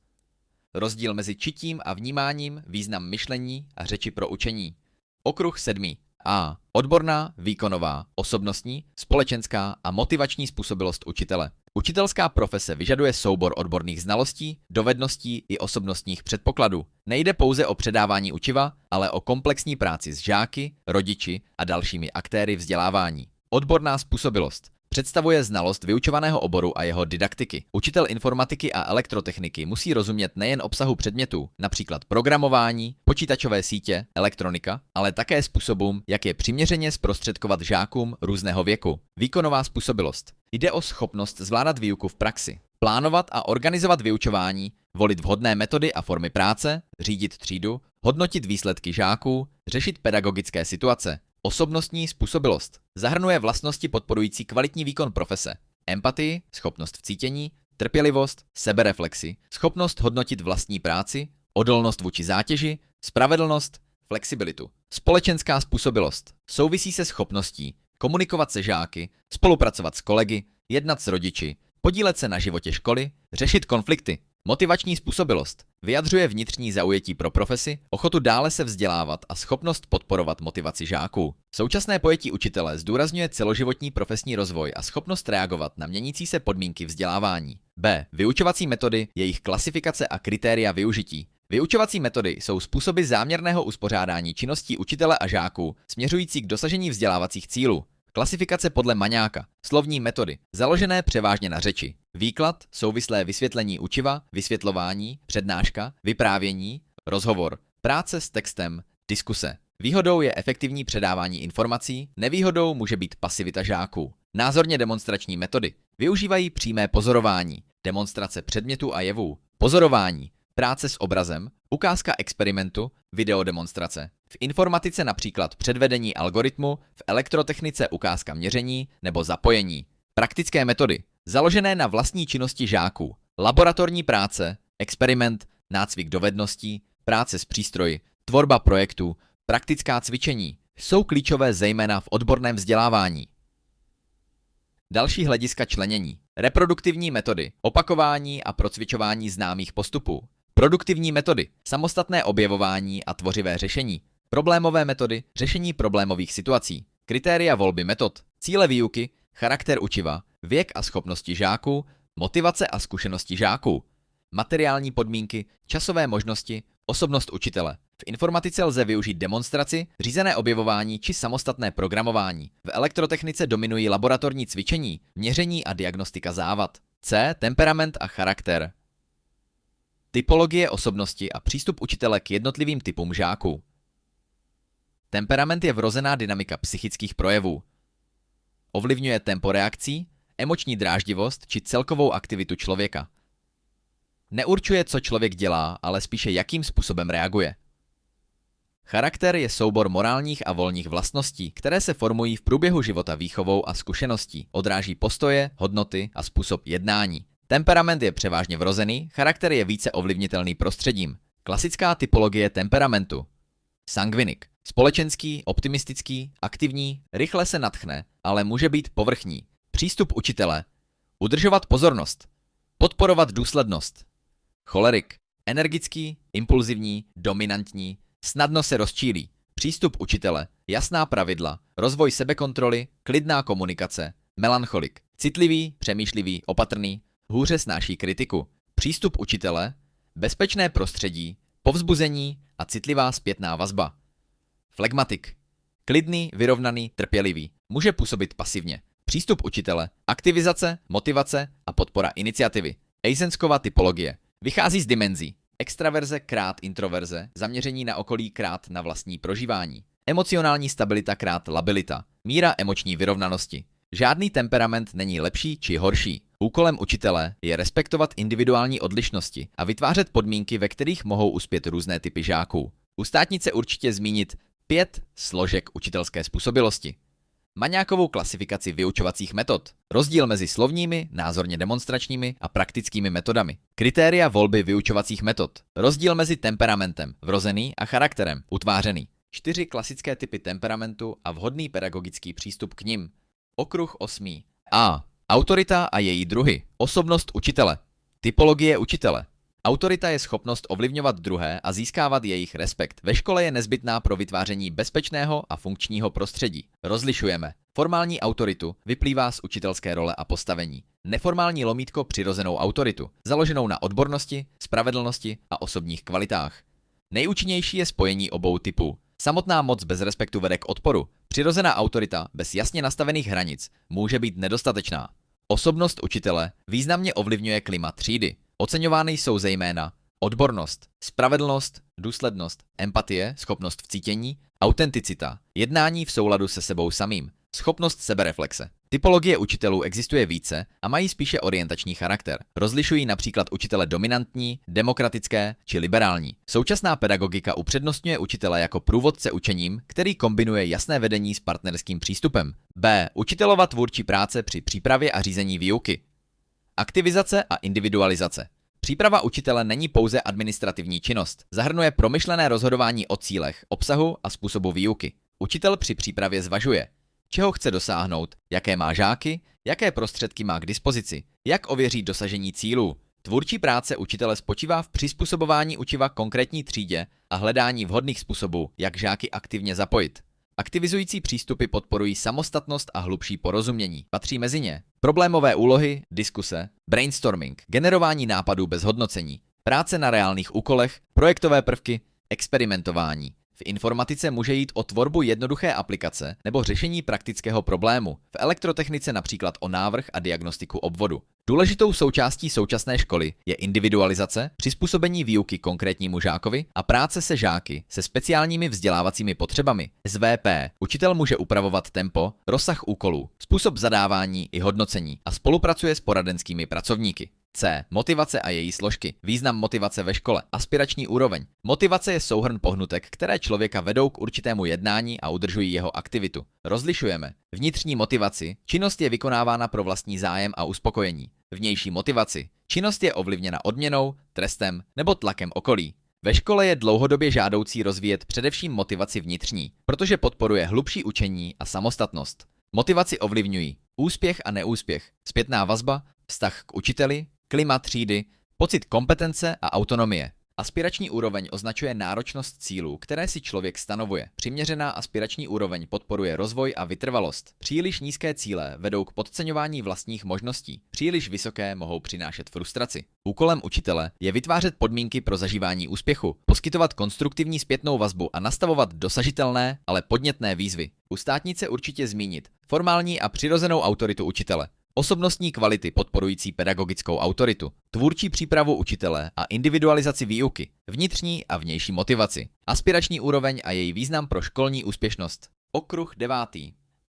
Rozdíl mezi čitím a vnímáním, význam myšlení a řeči pro učení. Okruh 7. A. Odborná, výkonová, osobnostní, společenská a motivační způsobilost učitele. Učitelská profese vyžaduje soubor odborných znalostí, dovedností i osobnostních předpokladů. Nejde pouze o předávání učiva, ale o komplexní práci s žáky, rodiči a dalšími aktéry vzdělávání. Odborná způsobilost představuje znalost vyučovaného oboru a jeho didaktiky. Učitel informatiky a elektrotechniky musí rozumět nejen obsahu předmětů, například programování, počítačové sítě, elektronika, ale také způsobům, jak je přiměřeně zprostředkovat žákům různého věku. Výkonová způsobilost. Jde o schopnost zvládat výuku v praxi, plánovat a organizovat vyučování, volit vhodné metody a formy práce, řídit třídu, hodnotit výsledky žáků, řešit pedagogické situace. Osobnostní způsobilost zahrnuje vlastnosti podporující kvalitní výkon profese, empatii, schopnost v cítění, trpělivost, sebereflexi, schopnost hodnotit vlastní práci, odolnost vůči zátěži, spravedlnost, flexibilitu. Společenská způsobilost souvisí se schopností komunikovat se žáky, spolupracovat s kolegy, jednat s rodiči, podílet se na životě školy, řešit konflikty. Motivační způsobilost vyjadřuje vnitřní zaujetí pro profesi, ochotu dále se vzdělávat a schopnost podporovat motivaci žáků. Současné pojetí učitele zdůrazňuje celoživotní profesní rozvoj a schopnost reagovat na měnící se podmínky vzdělávání. B. Vyučovací metody, jejich klasifikace a kritéria využití. Vyučovací metody jsou způsoby záměrného uspořádání činností učitele a žáků směřující k dosažení vzdělávacích cílů. Klasifikace podle Maňáka. Slovní metody, založené převážně na řeči. Výklad, souvislé vysvětlení učiva, vysvětlování, přednáška, vyprávění, rozhovor, práce s textem, diskuse. Výhodou je efektivní předávání informací, nevýhodou může být pasivita žáků. Názorně demonstrační metody využívají přímé pozorování, demonstrace předmětů a jevů, pozorování, práce s obrazem, ukázka experimentu, videodemonstrace. V informatice například předvedení algoritmu, v elektrotechnice ukázka měření nebo zapojení. Praktické metody, založené na vlastní činnosti žáků, laboratorní práce, experiment, nácvik dovedností, práce s přístroji, tvorba projektů, praktická cvičení, jsou klíčové zejména v odborném vzdělávání. Další hlediska členění. Reproduktivní metody, opakování a procvičování známých postupů. Produktivní metody, samostatné objevování a tvořivé řešení. Problémové metody, řešení problémových situací. Kritéria volby metod, cíle výuky, charakter učiva, věk a schopnosti žáků, motivace a zkušenosti žáků. Materiální podmínky, časové možnosti, osobnost učitele. V informatice lze využít demonstraci, řízené objevování či samostatné programování. V elektrotechnice dominují laboratorní cvičení, měření a diagnostika závad. C. Temperament a charakter. Typologie osobnosti a přístup učitele k jednotlivým typům žáků. Temperament je vrozená dynamika psychických projevů. Ovlivňuje tempo reakcí, emoční dráždivost či celkovou aktivitu člověka. Neurčuje, co člověk dělá, ale spíše jakým způsobem reaguje. Charakter je soubor morálních a volních vlastností, které se formují v průběhu života výchovou a zkušeností, odráží postoje, hodnoty a způsob jednání. Temperament je převážně vrozený, charakter je více ovlivnitelný prostředím. Klasická typologie temperamentu. Sangvinik. Společenský, optimistický, aktivní, rychle se nadchne, ale může být povrchní. Přístup učitele. Udržovat pozornost. Podporovat důslednost. Cholerik. Energický, impulzivní, dominantní, snadno se rozčílí. Přístup učitele. Jasná pravidla, rozvoj sebekontroly, klidná komunikace. Melancholik. Citlivý, přemýšlivý, opatrný, hůře snáší kritiku. Přístup učitele. Bezpečné prostředí, povzbuzení a citlivá zpětná vazba. Flegmatik. Klidný, vyrovnaný, trpělivý. Může působit pasivně. Přístup učitele. Aktivizace, motivace a podpora iniciativy. Eisenskova typologie. Vychází z dimenzí. Extraverze krát introverze, zaměření na okolí krát na vlastní prožívání. Emocionální stabilita krát labilita. Míra emoční vyrovnanosti. Žádný temperament není lepší či horší. Úkolem učitele je respektovat individuální odlišnosti a vytvářet podmínky, ve kterých mohou uspět různé typy žáků. U státnice určitě zmínit 5 složek učitelské způsobilosti. Maňákovou klasifikaci vyučovacích metod. Rozdíl mezi slovními, názorně demonstračními a praktickými metodami. Kritéria volby vyučovacích metod. Rozdíl mezi temperamentem, vrozený, a charakterem, utvářený. 4 klasické typy temperamentu a vhodný pedagogický přístup k nim. Okruh 8. A. Autorita a její druhy. Osobnost učitele. Typologie učitele. Autorita je schopnost ovlivňovat druhé a získávat jejich respekt. Ve škole je nezbytná pro vytváření bezpečného a funkčního prostředí. Rozlišujeme. Formální autoritu vyplývá z učitelské role a postavení. Neformální lomítko přirozenou autoritu, založenou na odbornosti, spravedlnosti a osobních kvalitách. Nejúčinnější je spojení obou typů. Samotná moc bez respektu vede k odporu. Přirozená autorita bez jasně nastavených hranic může být nedostatečná. Osobnost učitele významně ovlivňuje klima třídy. Oceňovány jsou zejména odbornost, spravedlnost, důslednost, empatie, schopnost vcítění, autenticita, jednání v souladu se sebou samým, schopnost sebereflexe. Typologie učitelů existuje více a mají spíše orientační charakter. Rozlišují například učitele dominantní, demokratické či liberální. Současná pedagogika upřednostňuje učitele jako průvodce učením, který kombinuje jasné vedení s partnerským přístupem. B. Učitelova tvůrčí práce při přípravě a řízení výuky. Aktivizace a individualizace. Příprava učitele není pouze administrativní činnost, zahrnuje promyšlené rozhodování o cílech, obsahu a způsobu výuky. Učitel při přípravě zvažuje, čeho chce dosáhnout, jaké má žáky, jaké prostředky má k dispozici, jak ověří dosažení cílů. Tvůrčí práce učitele spočívá v přizpůsobování učiva konkrétní třídě a hledání vhodných způsobů, jak žáky aktivně zapojit. Aktivizující přístupy podporují samostatnost a hlubší porozumění. Patří mezi ně problémové úlohy, diskuse, brainstorming, generování nápadů bez hodnocení, práce na reálných úkolech, projektové prvky, experimentování. V informatice může jít o tvorbu jednoduché aplikace nebo řešení praktického problému, v elektrotechnice například o návrh a diagnostiku obvodu. Důležitou součástí současné školy je individualizace, přizpůsobení výuky konkrétnímu žákovi a práce se žáky se speciálními vzdělávacími potřebami. SVP. Učitel může upravovat tempo, rozsah úkolů, způsob zadávání i hodnocení a spolupracuje s poradenskými pracovníky. C. Motivace a její složky. Význam motivace ve škole. Aspirační úroveň. Motivace je souhrn pohnutek, které člověka vedou k určitému jednání a udržují jeho aktivitu. Rozlišujeme. Vnitřní motivaci. Činnost je vykonávána pro vlastní zájem a uspokojení. Vnější motivaci. Činnost je ovlivněna odměnou, trestem nebo tlakem okolí. Ve škole je dlouhodobě žádoucí rozvíjet především motivaci vnitřní, protože podporuje hlubší učení a samostatnost. Motivaci ovlivňují úspěch a neúspěch, zpětná vazba, vztah k učiteli, klima třídy, pocit kompetence a autonomie. Aspirační úroveň označuje náročnost cílů, které si člověk stanovuje. Přiměřená aspirační úroveň podporuje rozvoj a vytrvalost. Příliš nízké cíle vedou k podceňování vlastních možností. Příliš vysoké mohou přinášet frustraci. Úkolem učitele je vytvářet podmínky pro zažívání úspěchu, poskytovat konstruktivní zpětnou vazbu a nastavovat dosažitelné, ale podnětné výzvy. U státnice určitě zmínit formální a přirozenou autoritu učitele. Osobnostní kvality podporující pedagogickou autoritu, tvůrčí přípravu učitele a individualizaci výuky, vnitřní a vnější motivaci, aspirační úroveň a její význam pro školní úspěšnost. Okruh 9.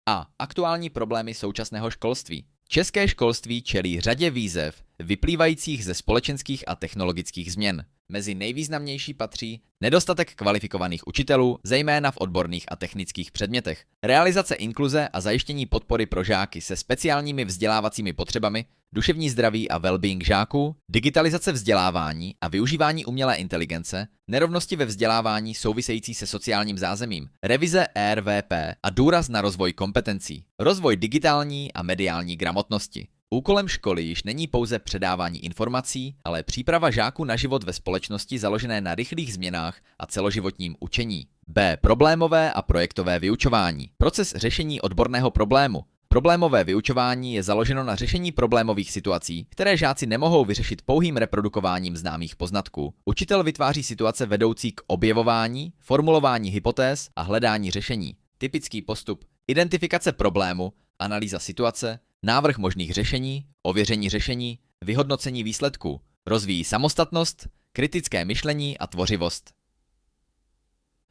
A. Aktuální problémy současného školství. České školství čelí řadě výzev vyplývajících ze společenských a technologických změn. Mezi nejvýznamnější patří nedostatek kvalifikovaných učitelů, zejména v odborných a technických předmětech, realizace inkluze a zajištění podpory pro žáky se speciálními vzdělávacími potřebami, duševní zdraví a well-being žáků, digitalizace vzdělávání a využívání umělé inteligence, nerovnosti ve vzdělávání související se sociálním zázemím, revize ERVP a důraz na rozvoj kompetencí, rozvoj digitální a mediální gramotnosti. Úkolem školy již není pouze předávání informací, ale příprava žáků na život ve společnosti založené na rychlých změnách a celoživotním učení. B. Problémové a projektové vyučování. Proces řešení odborného problému. Problémové vyučování je založeno na řešení problémových situací, které žáci nemohou vyřešit pouhým reprodukováním známých poznatků. Učitel vytváří situace vedoucí k objevování, formulování hypotéz a hledání řešení. Typický postup: identifikace problému, analýza situace, návrh možných řešení, ověření řešení, vyhodnocení výsledků. Rozvíjí samostatnost, kritické myšlení a tvořivost.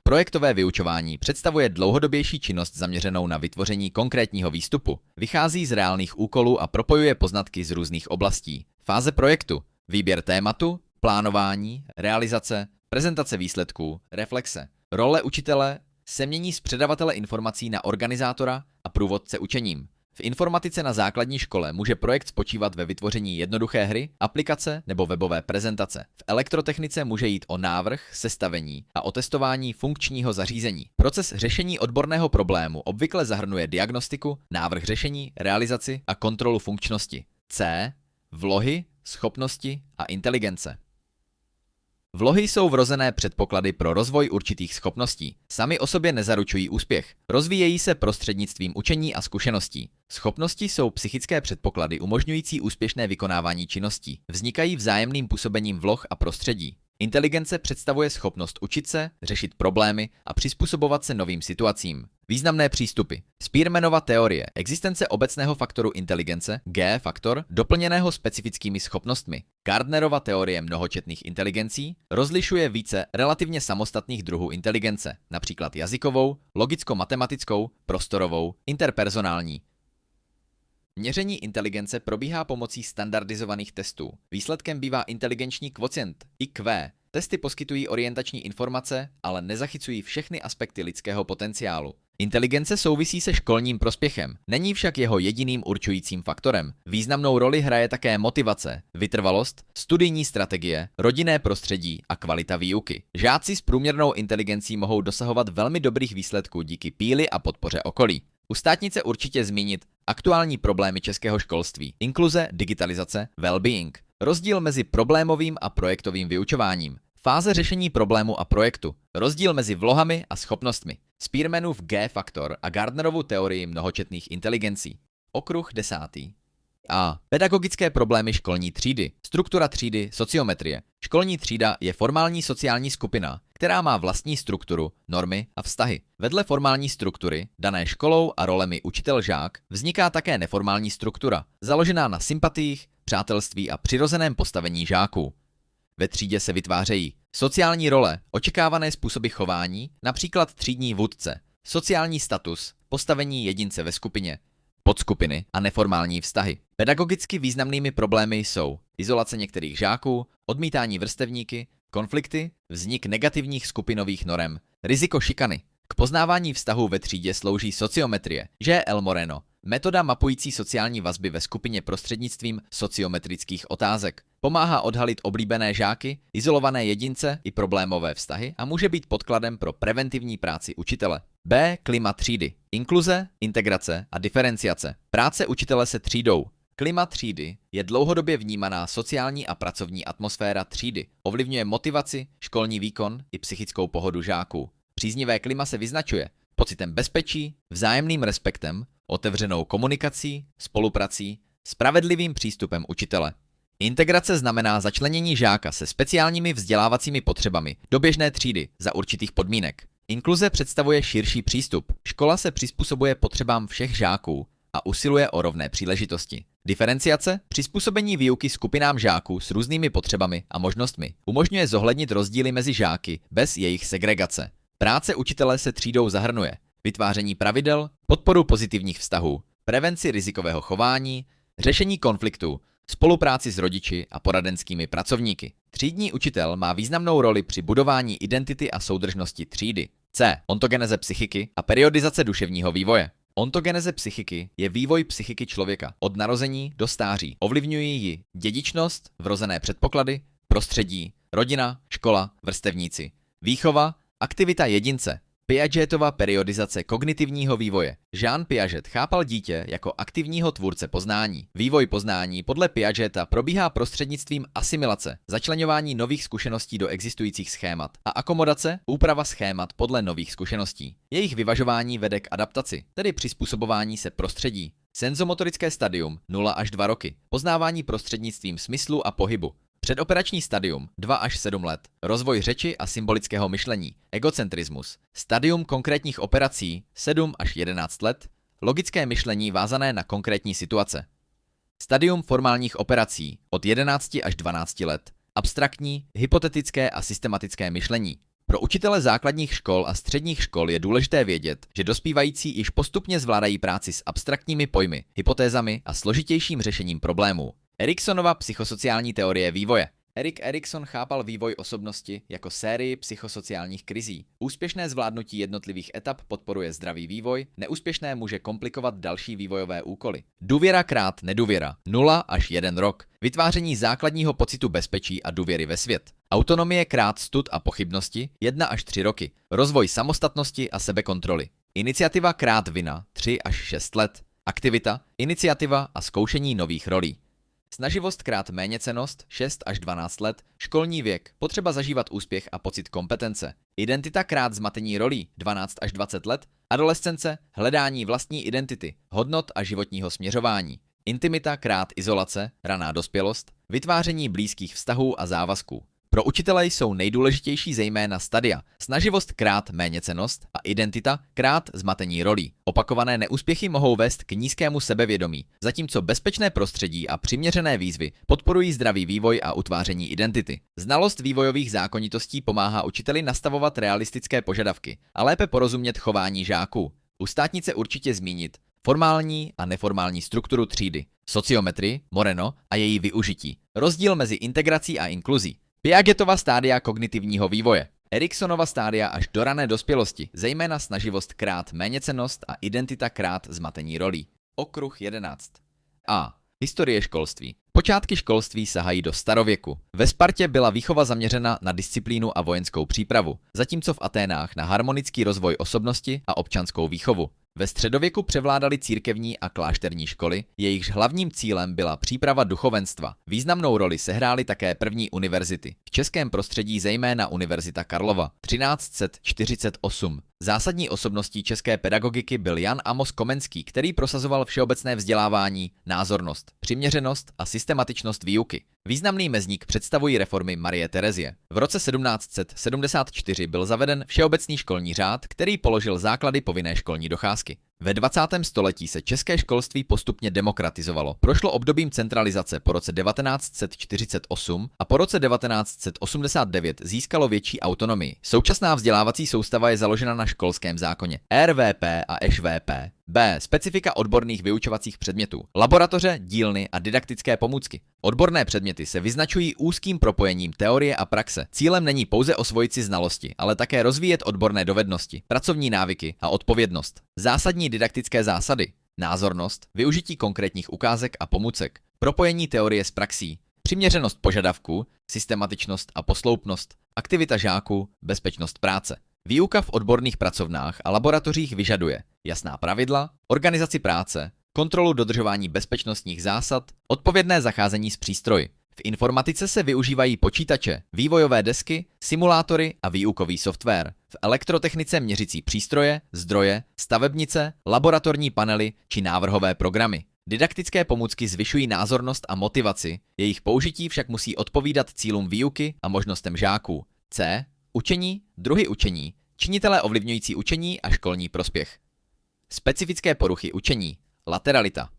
Projektové vyučování představuje dlouhodobější činnost zaměřenou na vytvoření konkrétního výstupu. Vychází z reálných úkolů a propojuje poznatky z různých oblastí. Fáze projektu: výběr tématu, plánování, realizace, prezentace výsledků, reflexe. Role učitele se mění z předavatele informací na organizátora a průvodce učením. V informatice na základní škole může projekt spočívat ve vytvoření jednoduché hry, aplikace nebo webové prezentace. V elektrotechnice může jít o návrh, sestavení a otestování funkčního zařízení. Proces řešení odborného problému obvykle zahrnuje diagnostiku, návrh řešení, realizaci a kontrolu funkčnosti. C. Vlohy, schopnosti a inteligence. Vlohy jsou vrozené předpoklady pro rozvoj určitých schopností. Sami o sobě nezaručují úspěch. Rozvíjejí se prostřednictvím učení a zkušeností. Schopnosti jsou psychické předpoklady umožňující úspěšné vykonávání činností. Vznikají vzájemným působením vloh a prostředí. Inteligence představuje schopnost učit se, řešit problémy a přizpůsobovat se novým situacím. Významné přístupy. Spearmanova teorie existence obecného faktoru inteligence, G-faktor, doplněného specifickými schopnostmi. Gardnerova teorie mnohočetných inteligencí rozlišuje více relativně samostatných druhů inteligence, například jazykovou, logicko-matematickou, prostorovou, interpersonální. Měření inteligence probíhá pomocí standardizovaných testů. Výsledkem bývá inteligenční kvocient, IQ. Testy poskytují orientační informace, ale nezachycují všechny aspekty lidského potenciálu. Inteligence souvisí se školním prospěchem, není však jeho jediným určujícím faktorem. Významnou roli hraje také motivace, vytrvalost, studijní strategie, rodinné prostředí a kvalita výuky. Žáci s průměrnou inteligencí mohou dosahovat velmi dobrých výsledků díky píli a podpoře okolí. U státnice určitě zmínit aktuální problémy českého školství, inkluze, digitalizace, well-being, rozdíl mezi problémovým a projektovým vyučováním, fáze řešení problému a projektu, rozdíl mezi vlohami a schopnostmi, Spearmanův G-faktor a Gardnerovu teorii mnohočetných inteligencí. Okruh 10. A. Pedagogické problémy školní třídy, struktura třídy, sociometrie. Školní třída je formální sociální skupina, která má vlastní strukturu, normy a vztahy. Vedle formální struktury, dané školou a rolemi učitel-žák, vzniká také neformální struktura, založená na sympatiích, přátelství a přirozeném postavení žáků. Ve třídě se vytvářejí sociální role, očekávané způsoby chování, například třídní vůdce, sociální status, postavení jedince ve skupině, podskupiny a neformální vztahy. Pedagogicky významnými problémy jsou izolace některých žáků, odmítání vrstevníky, konflikty, vznik negativních skupinových norem, riziko šikany. K poznávání vztahů ve třídě slouží sociometrie, J.L. Moreno, metoda mapující sociální vazby ve skupině prostřednictvím sociometrických otázek. Pomáhá odhalit oblíbené žáky, izolované jedince i problémové vztahy a může být podkladem pro preventivní práci učitele. B. Klima třídy. Inkluze, integrace a diferenciace. Práce učitele se třídou. Klima třídy je dlouhodobě vnímaná sociální a pracovní atmosféra třídy. Ovlivňuje motivaci, školní výkon i psychickou pohodu žáků. Příznivé klima se vyznačuje pocitem bezpečí, vzájemným respektem, otevřenou komunikací, spoluprací, spravedlivým přístupem učitele. Integrace znamená začlenění žáka se speciálními vzdělávacími potřebami do běžné třídy za určitých podmínek. Inkluze představuje širší přístup. Škola se přizpůsobuje potřebám všech žáků a usiluje o rovné příležitosti. Diferenciace, přizpůsobení výuky skupinám žáků s různými potřebami a možnostmi, umožňuje zohlednit rozdíly mezi žáky bez jejich segregace. Práce učitele se třídou zahrnuje vytváření pravidel, podporu pozitivních vztahů, prevenci rizikového chování, řešení konfliktů, spolupráci s rodiči a poradenskými pracovníky. Třídní učitel má významnou roli při budování identity a soudržnosti třídy. C. Ontogeneze psychiky a periodizace duševního vývoje. Ontogeneze psychiky je vývoj psychiky člověka od narození do stáří. Ovlivňují ji dědičnost, vrozené předpoklady, prostředí, rodina, škola, vrstevníci, výchova, aktivita jedince, Piagetova periodizace kognitivního vývoje. Jean Piaget chápal dítě jako aktivního tvůrce poznání. Vývoj poznání podle Piageta probíhá prostřednictvím asimilace, začleňování nových zkušeností do existujících schémat a akomodace, úprava schémat podle nových zkušeností. Jejich vyvažování vede k adaptaci, tedy přizpůsobování se prostředí. Senzomotorické stadium 0 až 2 roky. Poznávání prostřednictvím smyslu a pohybu. Předoperační stadium 2 až 7 let. Rozvoj řeči a symbolického myšlení. Egocentrismus. Stadium konkrétních operací 7 až 11 let. Logické myšlení vázané na konkrétní situace. Stadium formálních operací od 11 až 12 let. Abstraktní, hypotetické a systematické myšlení. Pro učitele základních škol a středních škol je důležité vědět, že dospívající již postupně zvládají práci s abstraktními pojmy, hypotézami a složitějším řešením problémů. Eriksonova psychosociální teorie vývoje. Erik Erikson chápal vývoj osobnosti jako sérii psychosociálních krizí. Úspěšné zvládnutí jednotlivých etap podporuje zdravý vývoj, neúspěšné může komplikovat další vývojové úkoly. Důvěra krát nedůvěra 0 až 1 rok. Vytváření základního pocitu bezpečí a důvěry ve svět. Autonomie krát stud a pochybnosti 1 až 3 roky. Rozvoj samostatnosti a sebekontroly. Iniciativa krát vina 3 až 6 let. Aktivita, iniciativa a zkoušení nových rolí. Snaživost krát méněcennost 6 až 12 let, školní věk, potřeba zažívat úspěch a pocit kompetence. Identita krát zmatení rolí 12 až 20 let, adolescence, hledání vlastní identity, hodnot a životního směřování. Intimita krát izolace, raná dospělost, vytváření blízkých vztahů a závazků. Pro učitele jsou nejdůležitější zejména stadia, snaživost krát méněcennost a identita krát zmatení rolí. Opakované neúspěchy mohou vést k nízkému sebevědomí, zatímco bezpečné prostředí a přiměřené výzvy podporují zdravý vývoj a utváření identity. Znalost vývojových zákonitostí pomáhá učiteli nastavovat realistické požadavky a lépe porozumět chování žáků. U státnice určitě zmínit formální a neformální strukturu třídy, sociometrii, Moreno a její využití, rozdíl mezi integrací a inkluzí, Piagetova stádia kognitivního vývoje, Eriksonova stádia až do rané dospělosti, zejména snaživost krát méněcennost a identita krát zmatení rolí. Okruh 11. A. Historie školství. Počátky školství sahají do starověku. Ve Spartě byla výchova zaměřena na disciplínu a vojenskou přípravu, zatímco v Aténách na harmonický rozvoj osobnosti a občanskou výchovu. Ve středověku převládaly církevní a klášterní školy, jejichž hlavním cílem byla příprava duchovenstva. Významnou roli sehrály také první univerzity. V českém prostředí zejména Univerzita Karlova 1348. Zásadní osobností české pedagogiky byl Jan Amos Komenský, který prosazoval všeobecné vzdělávání, názornost, přiměřenost a systematičnost výuky. Významný mezník představují reformy Marie Terezie. V roce 1774 byl zaveden všeobecný školní řád, který položil základy povinné školní docházky. Ve 20. století se české školství postupně demokratizovalo. Prošlo obdobím centralizace po roce 1948 a po roce 1989 získalo větší autonomii. Současná vzdělávací soustava je založena na školském zákoně RVP a ŠVP. B. Specifika odborných vyučovacích předmětů. Laboratoře, dílny a didaktické pomůcky. Odborné předměty se vyznačují úzkým propojením teorie a praxe. Cílem není pouze osvojit si znalosti, ale také rozvíjet odborné dovednosti, pracovní návyky a odpovědnost. Zásadní didaktické zásady. Názornost, využití konkrétních ukázek a pomůcek, propojení teorie s praxí, přiměřenost požadavků, systematičnost a posloupnost, aktivita žáků, bezpečnost práce. Výuka v odborných pracovnách a laboratořích vyžaduje jasná pravidla, organizaci práce, kontrolu dodržování bezpečnostních zásad, odpovědné zacházení s přístroji. V informatice se využívají počítače, vývojové desky, simulátory a výukový software. V elektrotechnice měřicí přístroje, zdroje, stavebnice, laboratorní panely či návrhové programy. Didaktické pomůcky zvyšují názornost a motivaci, jejich použití však musí odpovídat cílům výuky a možnostem žáků. C. Učení, druhy učení, činitelé ovlivňující učení a školní prospěch. Specifické poruchy učení, lateralita.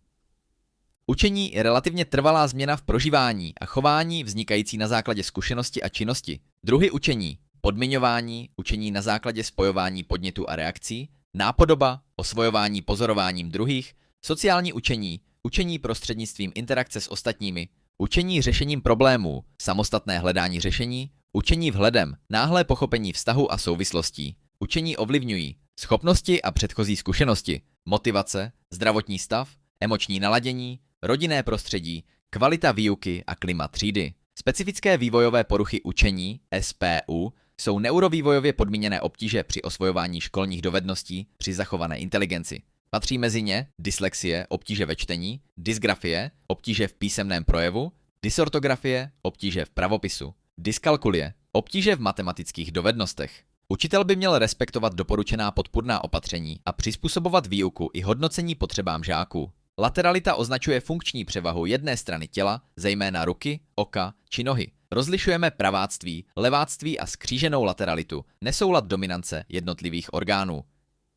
Učení je relativně trvalá změna v prožívání a chování vznikající na základě zkušenosti a činnosti. Druhy učení, podmiňování, učení na základě spojování podnětů a reakcí, nápodoba, osvojování pozorováním druhých, sociální učení, učení prostřednictvím interakce s ostatními, učení řešením problémů, samostatné hledání řešení, učení vhledem, náhlé pochopení vztahu a souvislostí, učení ovlivňují, schopnosti a předchozí zkušenosti, motivace, zdravotní stav, emoční naladění, rodinné prostředí, kvalita výuky a klima třídy. Specifické vývojové poruchy učení, SPU, jsou neurovývojově podmíněné obtíže při osvojování školních dovedností při zachované inteligenci. Patří mezi ně dyslexie, obtíže ve čtení, dysgrafie, obtíže v písemném projevu, dysortografie, obtíže v pravopisu, dyskalkulie, obtíže v matematických dovednostech. Učitel by měl respektovat doporučená podpůrná opatření a přizpůsobovat výuku i hodnocení potřebám žáků. Lateralita označuje funkční převahu jedné strany těla, zejména ruky, oka či nohy. Rozlišujeme praváctví, leváctví a skříženou lateralitu, nesoulad dominance jednotlivých orgánů.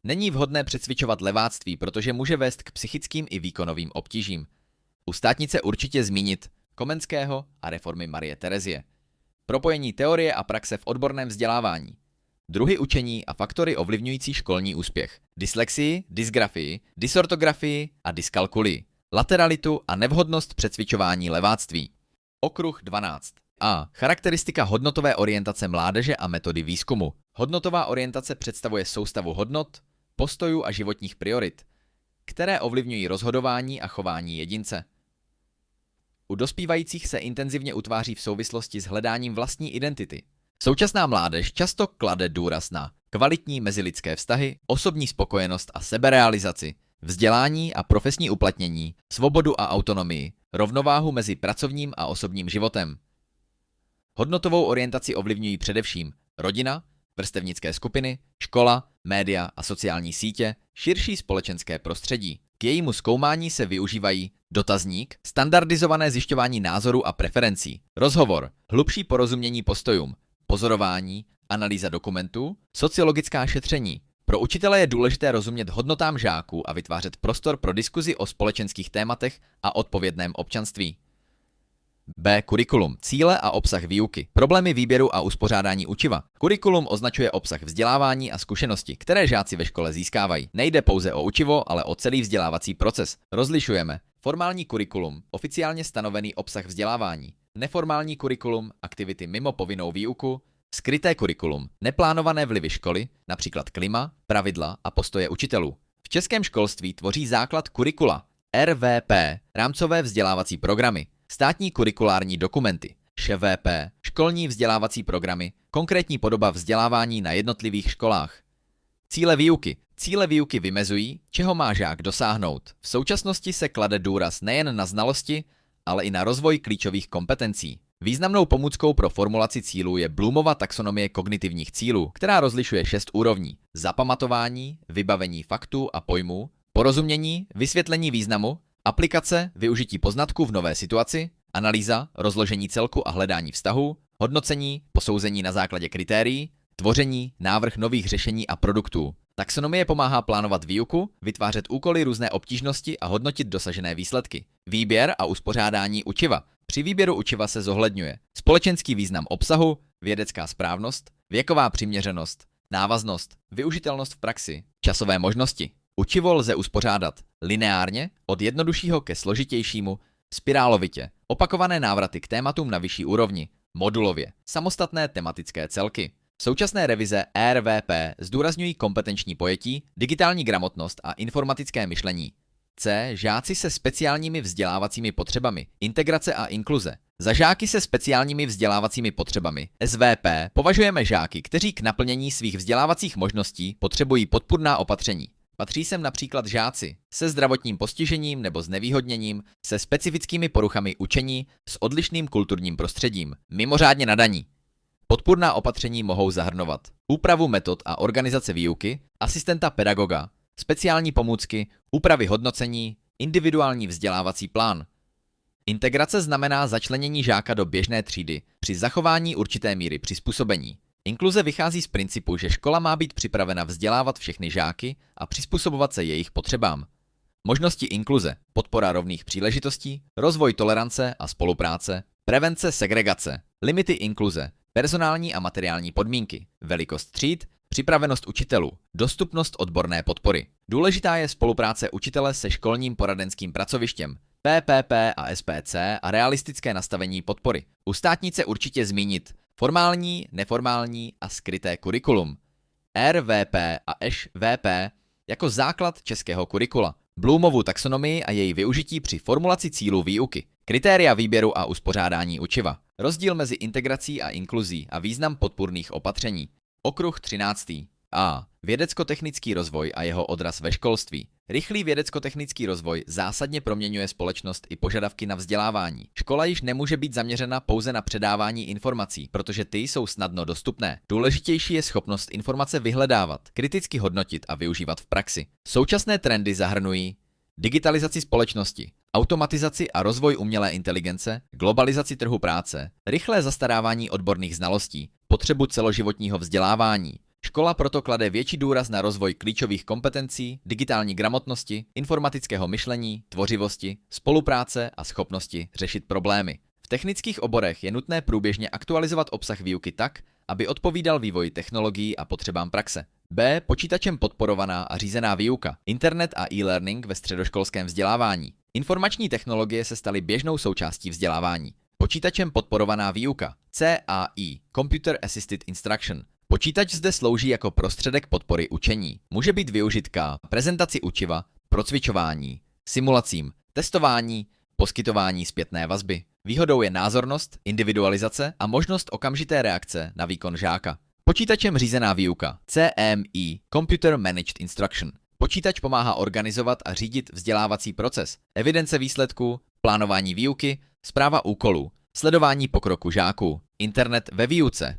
Není vhodné přecvičovat leváctví, protože může vést k psychickým i výkonovým obtížím. U státnice určitě zmínit Komenského a reformy Marie Terezie. Propojení teorie a praxe v odborném vzdělávání. Druhy učení a faktory ovlivňující školní úspěch. Dyslexii, dysgrafii, dysortografii a dyskalkulii. Lateralitu a nevhodnost přecvičování leváctví. Okruh 12. A. Charakteristika hodnotové orientace mládeže a metody výzkumu. Hodnotová orientace představuje soustavu hodnot, postojů a životních priorit, které ovlivňují rozhodování a chování jedince. U dospívajících se intenzivně utváří v souvislosti s hledáním vlastní identity. Současná mládež často klade důraz na kvalitní mezilidské vztahy, osobní spokojenost a seberealizaci, vzdělání a profesní uplatnění, svobodu a autonomii, rovnováhu mezi pracovním a osobním životem. Hodnotovou orientaci ovlivňují především rodina, vrstevnické skupiny, škola, média a sociální sítě, širší společenské prostředí. K jejímu zkoumání se využívají dotazník, standardizované zjišťování názorů a preferencí, rozhovor, hlubší porozumění postojům, pozorování, analýza dokumentů, sociologická šetření. Pro učitele je důležité rozumět hodnotám žáků a vytvářet prostor pro diskuzi o společenských tématech a odpovědném občanství. B. Kurikulum. Cíle a obsah výuky. Problémy výběru a uspořádání učiva. Kurikulum označuje obsah vzdělávání a zkušenosti, které žáci ve škole získávají. Nejde pouze o učivo, ale o celý vzdělávací proces. Rozlišujeme formální kurikulum, oficiálně stanovený obsah vzdělávání, neformální kurikulum, aktivity mimo povinnou výuku, skryté kurikulum, neplánované vlivy školy, například klima, pravidla a postoje učitelů. V českém školství tvoří základ kurikula, RVP, rámcové vzdělávací programy, státní kurikulární dokumenty, ŠVP, školní vzdělávací programy, konkrétní podoba vzdělávání na jednotlivých školách. Cíle výuky. Cíle výuky vymezují, čeho má žák dosáhnout. V současnosti se klade důraz nejen na znalosti, ale i na rozvoj klíčových kompetencí. Významnou pomůckou pro formulaci cílů je Bloomova taxonomie kognitivních cílů, která rozlišuje 6 úrovní: zapamatování, vybavení faktů a pojmů, porozumění, vysvětlení významu, aplikace, využití poznatků v nové situaci, analýza, rozložení celku a hledání vztahů, hodnocení, posouzení na základě kritérií, tvoření, návrh nových řešení a produktů. Taxonomie pomáhá plánovat výuku, vytvářet úkoly různé obtížnosti a hodnotit dosažené výsledky. Výběr a uspořádání učiva. Při výběru učiva se zohledňuje společenský význam obsahu, vědecká správnost, věková přiměřenost, návaznost, využitelnost v praxi, časové možnosti. Učivo lze uspořádat lineárně, od jednoduššího ke složitějšímu, spirálovitě, opakované návraty k tématům na vyšší úrovni, modulově, samostatné tematické celky. Současné revize RVP zdůrazňují kompetenční pojetí, digitální gramotnost a informatické myšlení. C. Žáci se speciálními vzdělávacími potřebami, integrace a inkluze. Za žáky se speciálními vzdělávacími potřebami, SVP, považujeme žáky, kteří k naplnění svých vzdělávacích možností potřebují podpůrná opatření. Patří sem například žáci se zdravotním postižením nebo znevýhodněním, se specifickými poruchami učení, s odlišným kulturním prostředím, mimořádně nadaní. Podpůrná opatření mohou zahrnovat úpravu metod a organizace výuky, asistenta pedagoga, speciální pomůcky, úpravy hodnocení, individuální vzdělávací plán. Integrace znamená začlenění žáka do běžné třídy při zachování určité míry přizpůsobení. Inkluze vychází z principu, že škola má být připravena vzdělávat všechny žáky a přizpůsobovat se jejich potřebám. Možnosti inkluze, podpora rovných příležitostí, rozvoj tolerance a spolupráce, prevence segregace, limity inkluze, personální a materiální podmínky, velikost tříd, připravenost učitelů, dostupnost odborné podpory. Důležitá je spolupráce učitele se školním poradenským pracovištěm, PPP a SPC a realistické nastavení podpory. U státnice určitě zmínit formální, neformální a skryté kurikulum, RVP a ŠVP jako základ českého kurikula, Bloomovu taxonomii a její využití při formulaci cílů výuky, kritéria výběru a uspořádání učiva, rozdíl mezi integrací a inkluzí a význam podpůrných opatření. Okruh 13. A. Vědecko-technický rozvoj a jeho odraz ve školství. Rychlý vědecko-technický rozvoj zásadně proměňuje společnost i požadavky na vzdělávání. Škola již nemůže být zaměřena pouze na předávání informací, protože ty jsou snadno dostupné. Důležitější je schopnost informace vyhledávat, kriticky hodnotit a využívat v praxi. Současné trendy zahrnují digitalizaci společnosti, automatizaci a rozvoj umělé inteligence, globalizaci trhu práce, rychlé zastarávání odborných znalostí, potřebu celoživotního vzdělávání. Škola proto klade větší důraz na rozvoj klíčových kompetencí, digitální gramotnosti, informatického myšlení, tvořivosti, spolupráce a schopnosti řešit problémy. V technických oborech je nutné průběžně aktualizovat obsah výuky tak, aby odpovídal vývoji technologií a potřebám praxe. B. Počítačem podporovaná a řízená výuka, internet a e-learning ve středoškolském vzdělávání. Informační technologie se staly běžnou součástí vzdělávání. Počítačem podporovaná výuka, CAI, Computer Assisted Instruction. Počítač zde slouží jako prostředek podpory učení. Může být využit k prezentaci učiva, procvičování, simulacím, testování, poskytování zpětné vazby. Výhodou je názornost, individualizace a možnost okamžité reakce na výkon žáka. Počítačem řízená výuka, CMI, Computer Managed Instruction. Počítač pomáhá organizovat a řídit vzdělávací proces, evidence výsledků, plánování výuky, správa úkolů, sledování pokroku žáků, internet ve výuce.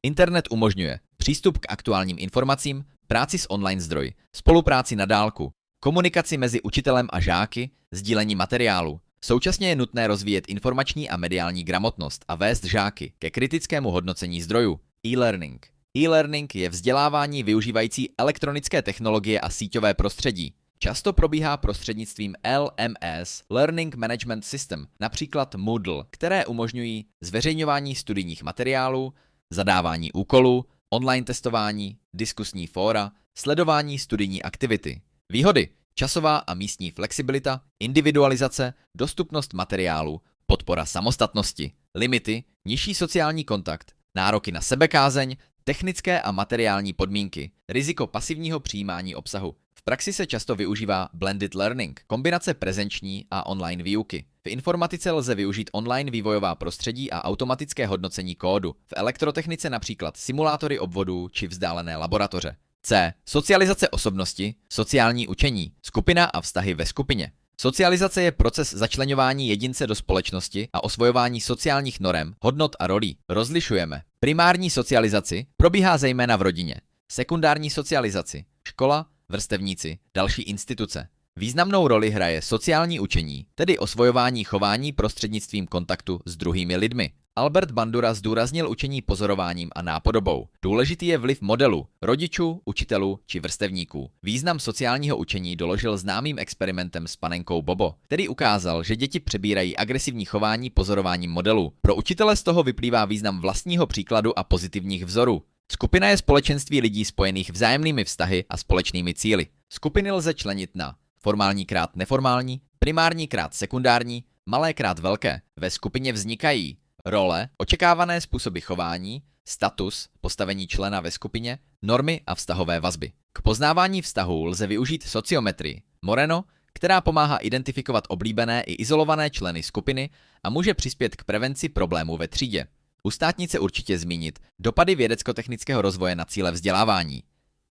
Internet umožňuje přístup k aktuálním informacím, práci s online zdroji, spolupráci na dálku, komunikaci mezi učitelem a žáky, sdílení materiálu. Současně je nutné rozvíjet informační a mediální gramotnost a vést žáky ke kritickému hodnocení zdrojů. E-learning. E-learning je vzdělávání využívající elektronické technologie a síťové prostředí. Často probíhá prostřednictvím LMS, Learning Management System, například Moodle, které umožňují zveřejňování studijních materiálů, zadávání úkolů, online testování, diskusní fóra, sledování studijní aktivity. Výhody: časová a místní flexibilita, individualizace, dostupnost materiálu, podpora samostatnosti. Limity: nižší sociální kontakt, nároky na sebekázeň, technické a materiální podmínky, riziko pasivního přijímání obsahu. V praxi se často využívá blended learning, kombinace prezenční a online výuky. V informatice lze využít online vývojová prostředí a automatické hodnocení kódu. V elektrotechnice například simulátory obvodů či vzdálené laboratoře. C. Socializace osobnosti, sociální učení, skupina a vztahy ve skupině. Socializace je proces začleňování jedince do společnosti a osvojování sociálních norem, hodnot a rolí. Rozlišujeme. Primární socializaci probíhá zejména v rodině. Sekundární socializaci, škola, vrstevníci, další instituce. Významnou roli hraje sociální učení, tedy osvojování chování prostřednictvím kontaktu s druhými lidmi. Albert Bandura zdůraznil učení pozorováním a nápodobou. Důležitý je vliv modelu, rodičů, učitelů či vrstevníků. Význam sociálního učení doložil známým experimentem s panenkou Bobo, který ukázal, že děti přebírají agresivní chování pozorováním modelů. Pro učitele z toho vyplývá význam vlastního příkladu a pozitivních vzorů. Skupina je společenství lidí spojených vzájemnými vztahy a společnými cíli. Skupiny lze členit na formální krát neformální, primární krát sekundární, malé krát velké. Ve skupině vznikají role, očekávané způsoby chování, status, postavení člena ve skupině, normy a vztahové vazby. K poznávání vztahů lze využít sociometrii Moreno, která pomáhá identifikovat oblíbené i izolované členy skupiny a může přispět k prevenci problémů ve třídě. U státnice určitě zmínit dopady vědecko-technického rozvoje na cíle vzdělávání.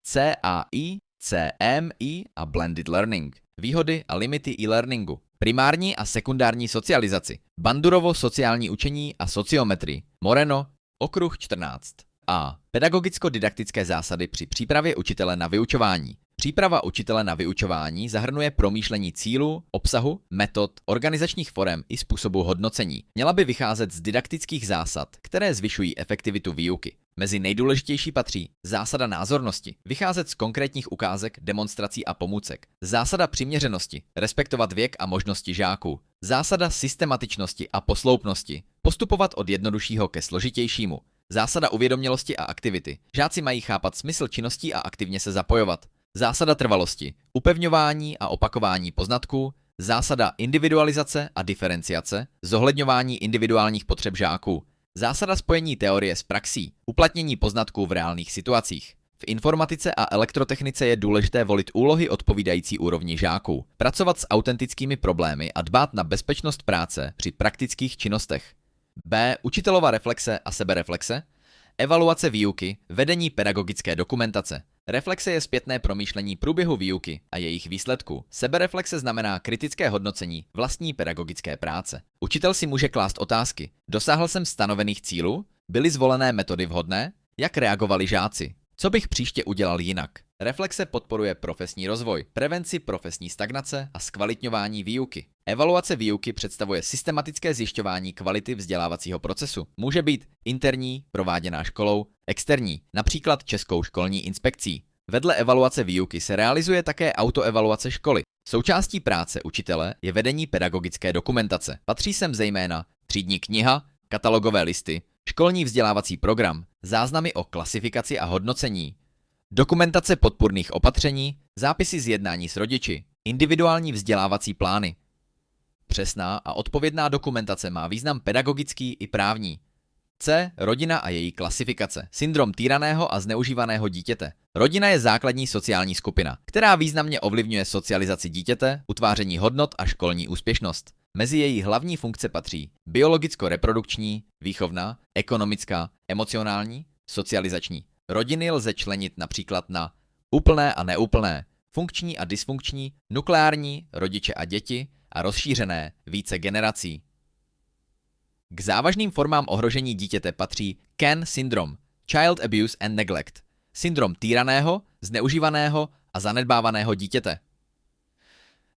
CAI, CMI a blended learning. Výhody a limity e-learningu. Primární a sekundární socializaci. Bandurovo sociální učení a sociometrii. Moreno, okruh 14. A. Pedagogicko-didaktické zásady při přípravě učitele na vyučování. Příprava učitele na vyučování zahrnuje promýšlení cílů, obsahu, metod, organizačních forem i způsobu hodnocení. Měla by vycházet z didaktických zásad, které zvyšují efektivitu výuky. Mezi nejdůležitější patří zásada názornosti, vycházet z konkrétních ukázek, demonstrací a pomůcek. Zásada přiměřenosti, respektovat věk a možnosti žáků. Zásada systematičnosti a posloupnosti, postupovat od jednoduššího ke složitějšímu. Zásada uvědomělosti a aktivity, žáci mají chápat smysl činností a aktivně se zapojovat. Zásada trvalosti, upevňování a opakování poznatků. Zásada individualizace a diferenciace, zohledňování individuálních potřeb žáků. Zásada spojení teorie s praxí, uplatnění poznatků v reálných situacích. V informatice a elektrotechnice je důležité volit úlohy odpovídající úrovni žáků, pracovat s autentickými problémy a dbát na bezpečnost práce při praktických činnostech. B. Učitelova reflexe a sebereflexe. Evaluace výuky, vedení pedagogické dokumentace. Reflexe je zpětné promýšlení průběhu výuky a jejich výsledků. Sebereflexe znamená kritické hodnocení vlastní pedagogické práce. Učitel si může klást otázky. Dosáhl jsem stanovených cílů? Byly zvolené metody vhodné? Jak reagovali žáci? Co bych příště udělal jinak? Reflexe podporuje profesní rozvoj, prevenci profesní stagnace a zkvalitňování výuky. Evaluace výuky představuje systematické zjišťování kvality vzdělávacího procesu. Může být interní, prováděná školou, externí, například Českou školní inspekcí. Vedle evaluace výuky se realizuje také autoevaluace školy. Součástí práce učitele je vedení pedagogické dokumentace. Patří sem zejména třídní kniha, katalogové listy, školní vzdělávací program, záznamy o klasifikaci a hodnocení, dokumentace podpůrných opatření, zápisy z jednání s rodiči, individuální vzdělávací plány. Přesná a odpovědná dokumentace má význam pedagogický i právní. C. Rodina a její klasifikace. Syndrom týraného a zneužívaného dítěte. Rodina je základní sociální skupina, která významně ovlivňuje socializaci dítěte, utváření hodnot a školní úspěšnost. Mezi její hlavní funkce patří biologicko-reprodukční, výchovná, ekonomická, emocionální, socializační. Rodiny lze členit například na úplné a neúplné, funkční a dysfunkční, nukleární, rodiče a děti a rozšířené, více generací. K závažným formám ohrožení dítěte patří CAN syndrom, Child Abuse and Neglect, syndrom týraného, zneužívaného a zanedbávaného dítěte.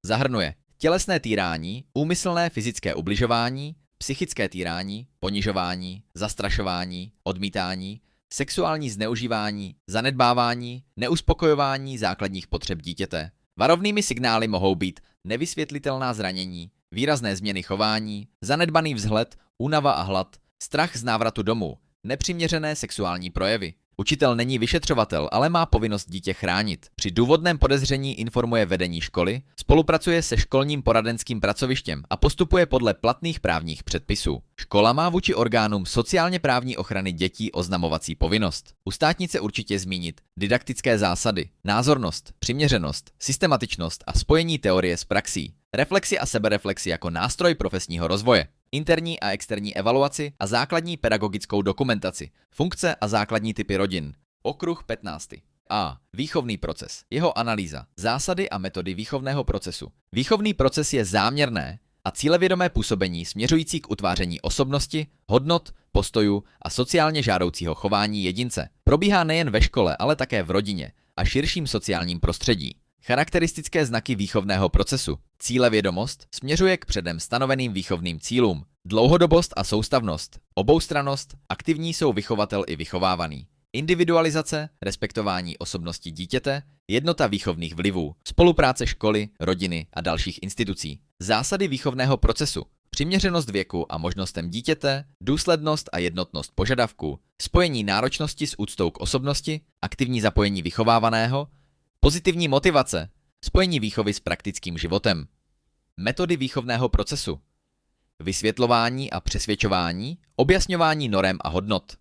Zahrnuje tělesné týrání, úmyslné fyzické ubližování, psychické týrání, ponižování, zastrašování, odmítání, sexuální zneužívání, zanedbávání, neuspokojování základních potřeb dítěte. Varovnými signály mohou být nevysvětlitelná zranění, výrazné změny chování, zanedbaný vzhled, únava a hlad, strach z návratu domů, nepřiměřené sexuální projevy. Učitel není vyšetřovatel, ale má povinnost dítě chránit. Při důvodném podezření informuje vedení školy, spolupracuje se školním poradenským pracovištěm a postupuje podle platných právních předpisů. Škola má vůči orgánům sociálně právní ochrany dětí oznamovací povinnost. U státnice určitě zmínit didaktické zásady, názornost, přiměřenost, systematičnost a spojení teorie s praxí, reflexi a sebereflexi jako nástroj profesního rozvoje, interní a externí evaluaci a základní pedagogickou dokumentaci, funkce a základní typy rodin. Okruh 15. A. Výchovný proces. Jeho analýza. Zásady a metody výchovného procesu. Výchovný proces je záměrné a cílevědomé působení směřující k utváření osobnosti, hodnot, postojů a sociálně žádoucího chování jedince. Probíhá nejen ve škole, ale také v rodině a širším sociálním prostředí. Charakteristické znaky výchovného procesu. Cílevědomost směřuje k předem stanoveným výchovným cílům. Dlouhodobost a soustavnost. Oboustrannost. Aktivní jsou vychovatel i vychovávaný. Individualizace, respektování osobnosti dítěte, jednota výchovných vlivů, spolupráce školy, rodiny a dalších institucí. Zásady výchovného procesu. Přiměřenost věku a možnostem dítěte, důslednost a jednotnost požadavků, spojení náročnosti s úctou k osobnosti, aktivní zapojení vychovávaného, pozitivní motivace, spojení výchovy s praktickým životem. Metody výchovného procesu. Vysvětlování a přesvědčování, objasňování norem a hodnot.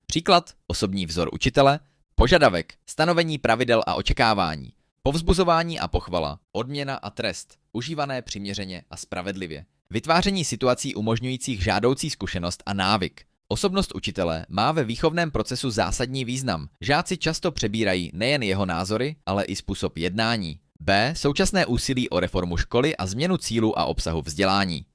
Příklad, osobní vzor učitele, požadavek, stanovení pravidel a očekávání, povzbuzování a pochvala, odměna a trest, užívané přiměřeně a spravedlivě. Vytváření situací umožňujících žádoucí zkušenost a návyk. Osobnost učitele má ve výchovném procesu zásadní význam. Žáci často přebírají nejen jeho názory, ale i způsob jednání. B. Současné úsilí o reformu školy a změnu cílů a obsahu vzdělání.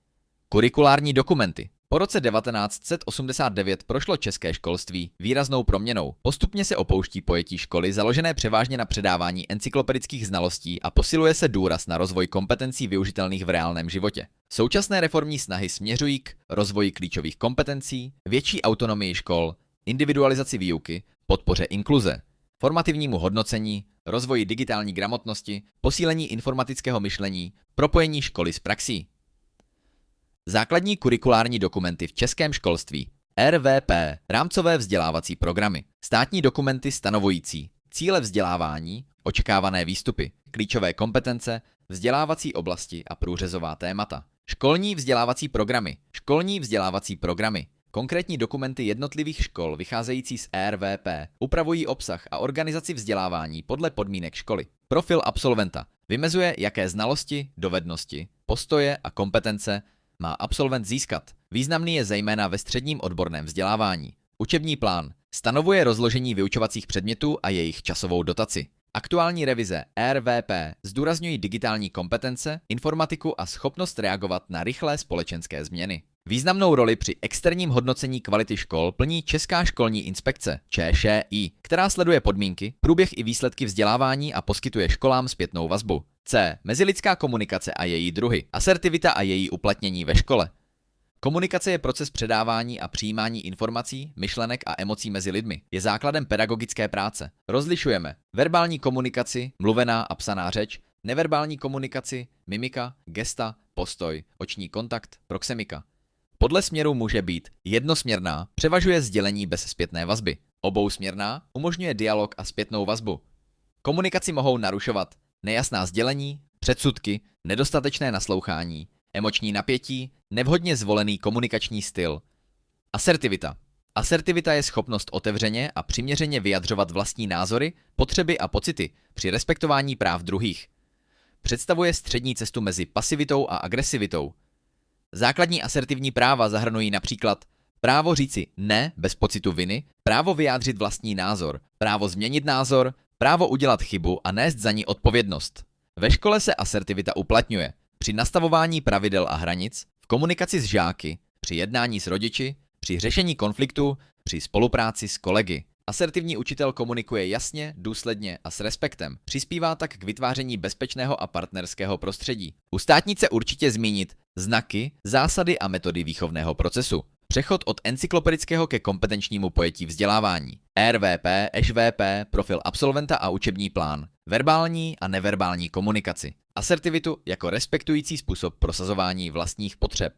Kurikulární dokumenty. Po roce 1989 prošlo české školství výraznou proměnou. Postupně se opouští pojetí školy založené převážně na předávání encyklopedických znalostí a posiluje se důraz na rozvoj kompetencí využitelných v reálném životě. Současné reformní snahy směřují k rozvoji klíčových kompetencí, větší autonomii škol, individualizaci výuky, podpoře inkluze, formativnímu hodnocení, rozvoji digitální gramotnosti, posílení informatického myšlení, propojení školy s praxí. Základní kurikulární dokumenty v českém školství. RVP, rámcové vzdělávací programy. Státní dokumenty stanovující cíle vzdělávání, očekávané výstupy, klíčové kompetence, vzdělávací oblasti a průřezová témata. Školní vzdělávací programy. Školní vzdělávací programy. Konkrétní dokumenty jednotlivých škol vycházející z RVP upravují obsah a organizaci vzdělávání podle podmínek školy. Profil absolventa vymezuje, jaké znalosti, dovednosti, postoje a kompetence má absolvent získat. Významný je zejména ve středním odborném vzdělávání. Učební plán stanovuje rozložení vyučovacích předmětů a jejich časovou dotaci. Aktuální revize RVP zdůrazňují digitální kompetence, informatiku a schopnost reagovat na rychlé společenské změny. Významnou roli při externím hodnocení kvality škol plní Česká školní inspekce, ČŠI, která sleduje podmínky, průběh i výsledky vzdělávání a poskytuje školám zpětnou vazbu. C. Mezilidská komunikace a její druhy. Asertivita a její uplatnění ve škole. Komunikace je proces předávání a přijímání informací, myšlenek a emocí mezi lidmi. Je základem pedagogické práce. Rozlišujeme verbální komunikaci, mluvená a psaná řeč, neverbální komunikaci, mimika, gesta, postoj, oční kontakt, proxemika. Podle směru může být jednosměrná, převažuje sdělení bez zpětné vazby. Obousměrná umožňuje dialog a zpětnou vazbu. Komunikaci mohou narušovat nejasná sdělení, předsudky, nedostatečné naslouchání, emoční napětí, nevhodně zvolený komunikační styl. Asertivita. Asertivita je schopnost otevřeně a přiměřeně vyjadřovat vlastní názory, potřeby a pocity při respektování práv druhých. Představuje střední cestu mezi pasivitou a agresivitou. Základní asertivní práva zahrnují například právo říci ne bez pocitu viny, právo vyjádřit vlastní názor, právo změnit názor, Právo udělat chybu a nést za ní odpovědnost. Ve škole se asertivita uplatňuje při nastavování pravidel a hranic, v komunikaci s žáky, při jednání s rodiči, při řešení konfliktu, při spolupráci s kolegy. Asertivní učitel komunikuje jasně, důsledně a s respektem. Přispívá tak k vytváření bezpečného a partnerského prostředí. U státnice určitě zmínit znaky, zásady a metody výchovného procesu. Přechod od encyklopedického ke kompetenčnímu pojetí vzdělávání. RVP, ŠVP, profil absolventa a učební plán. Verbální a neverbální komunikaci. Asertivitu jako respektující způsob prosazování vlastních potřeb.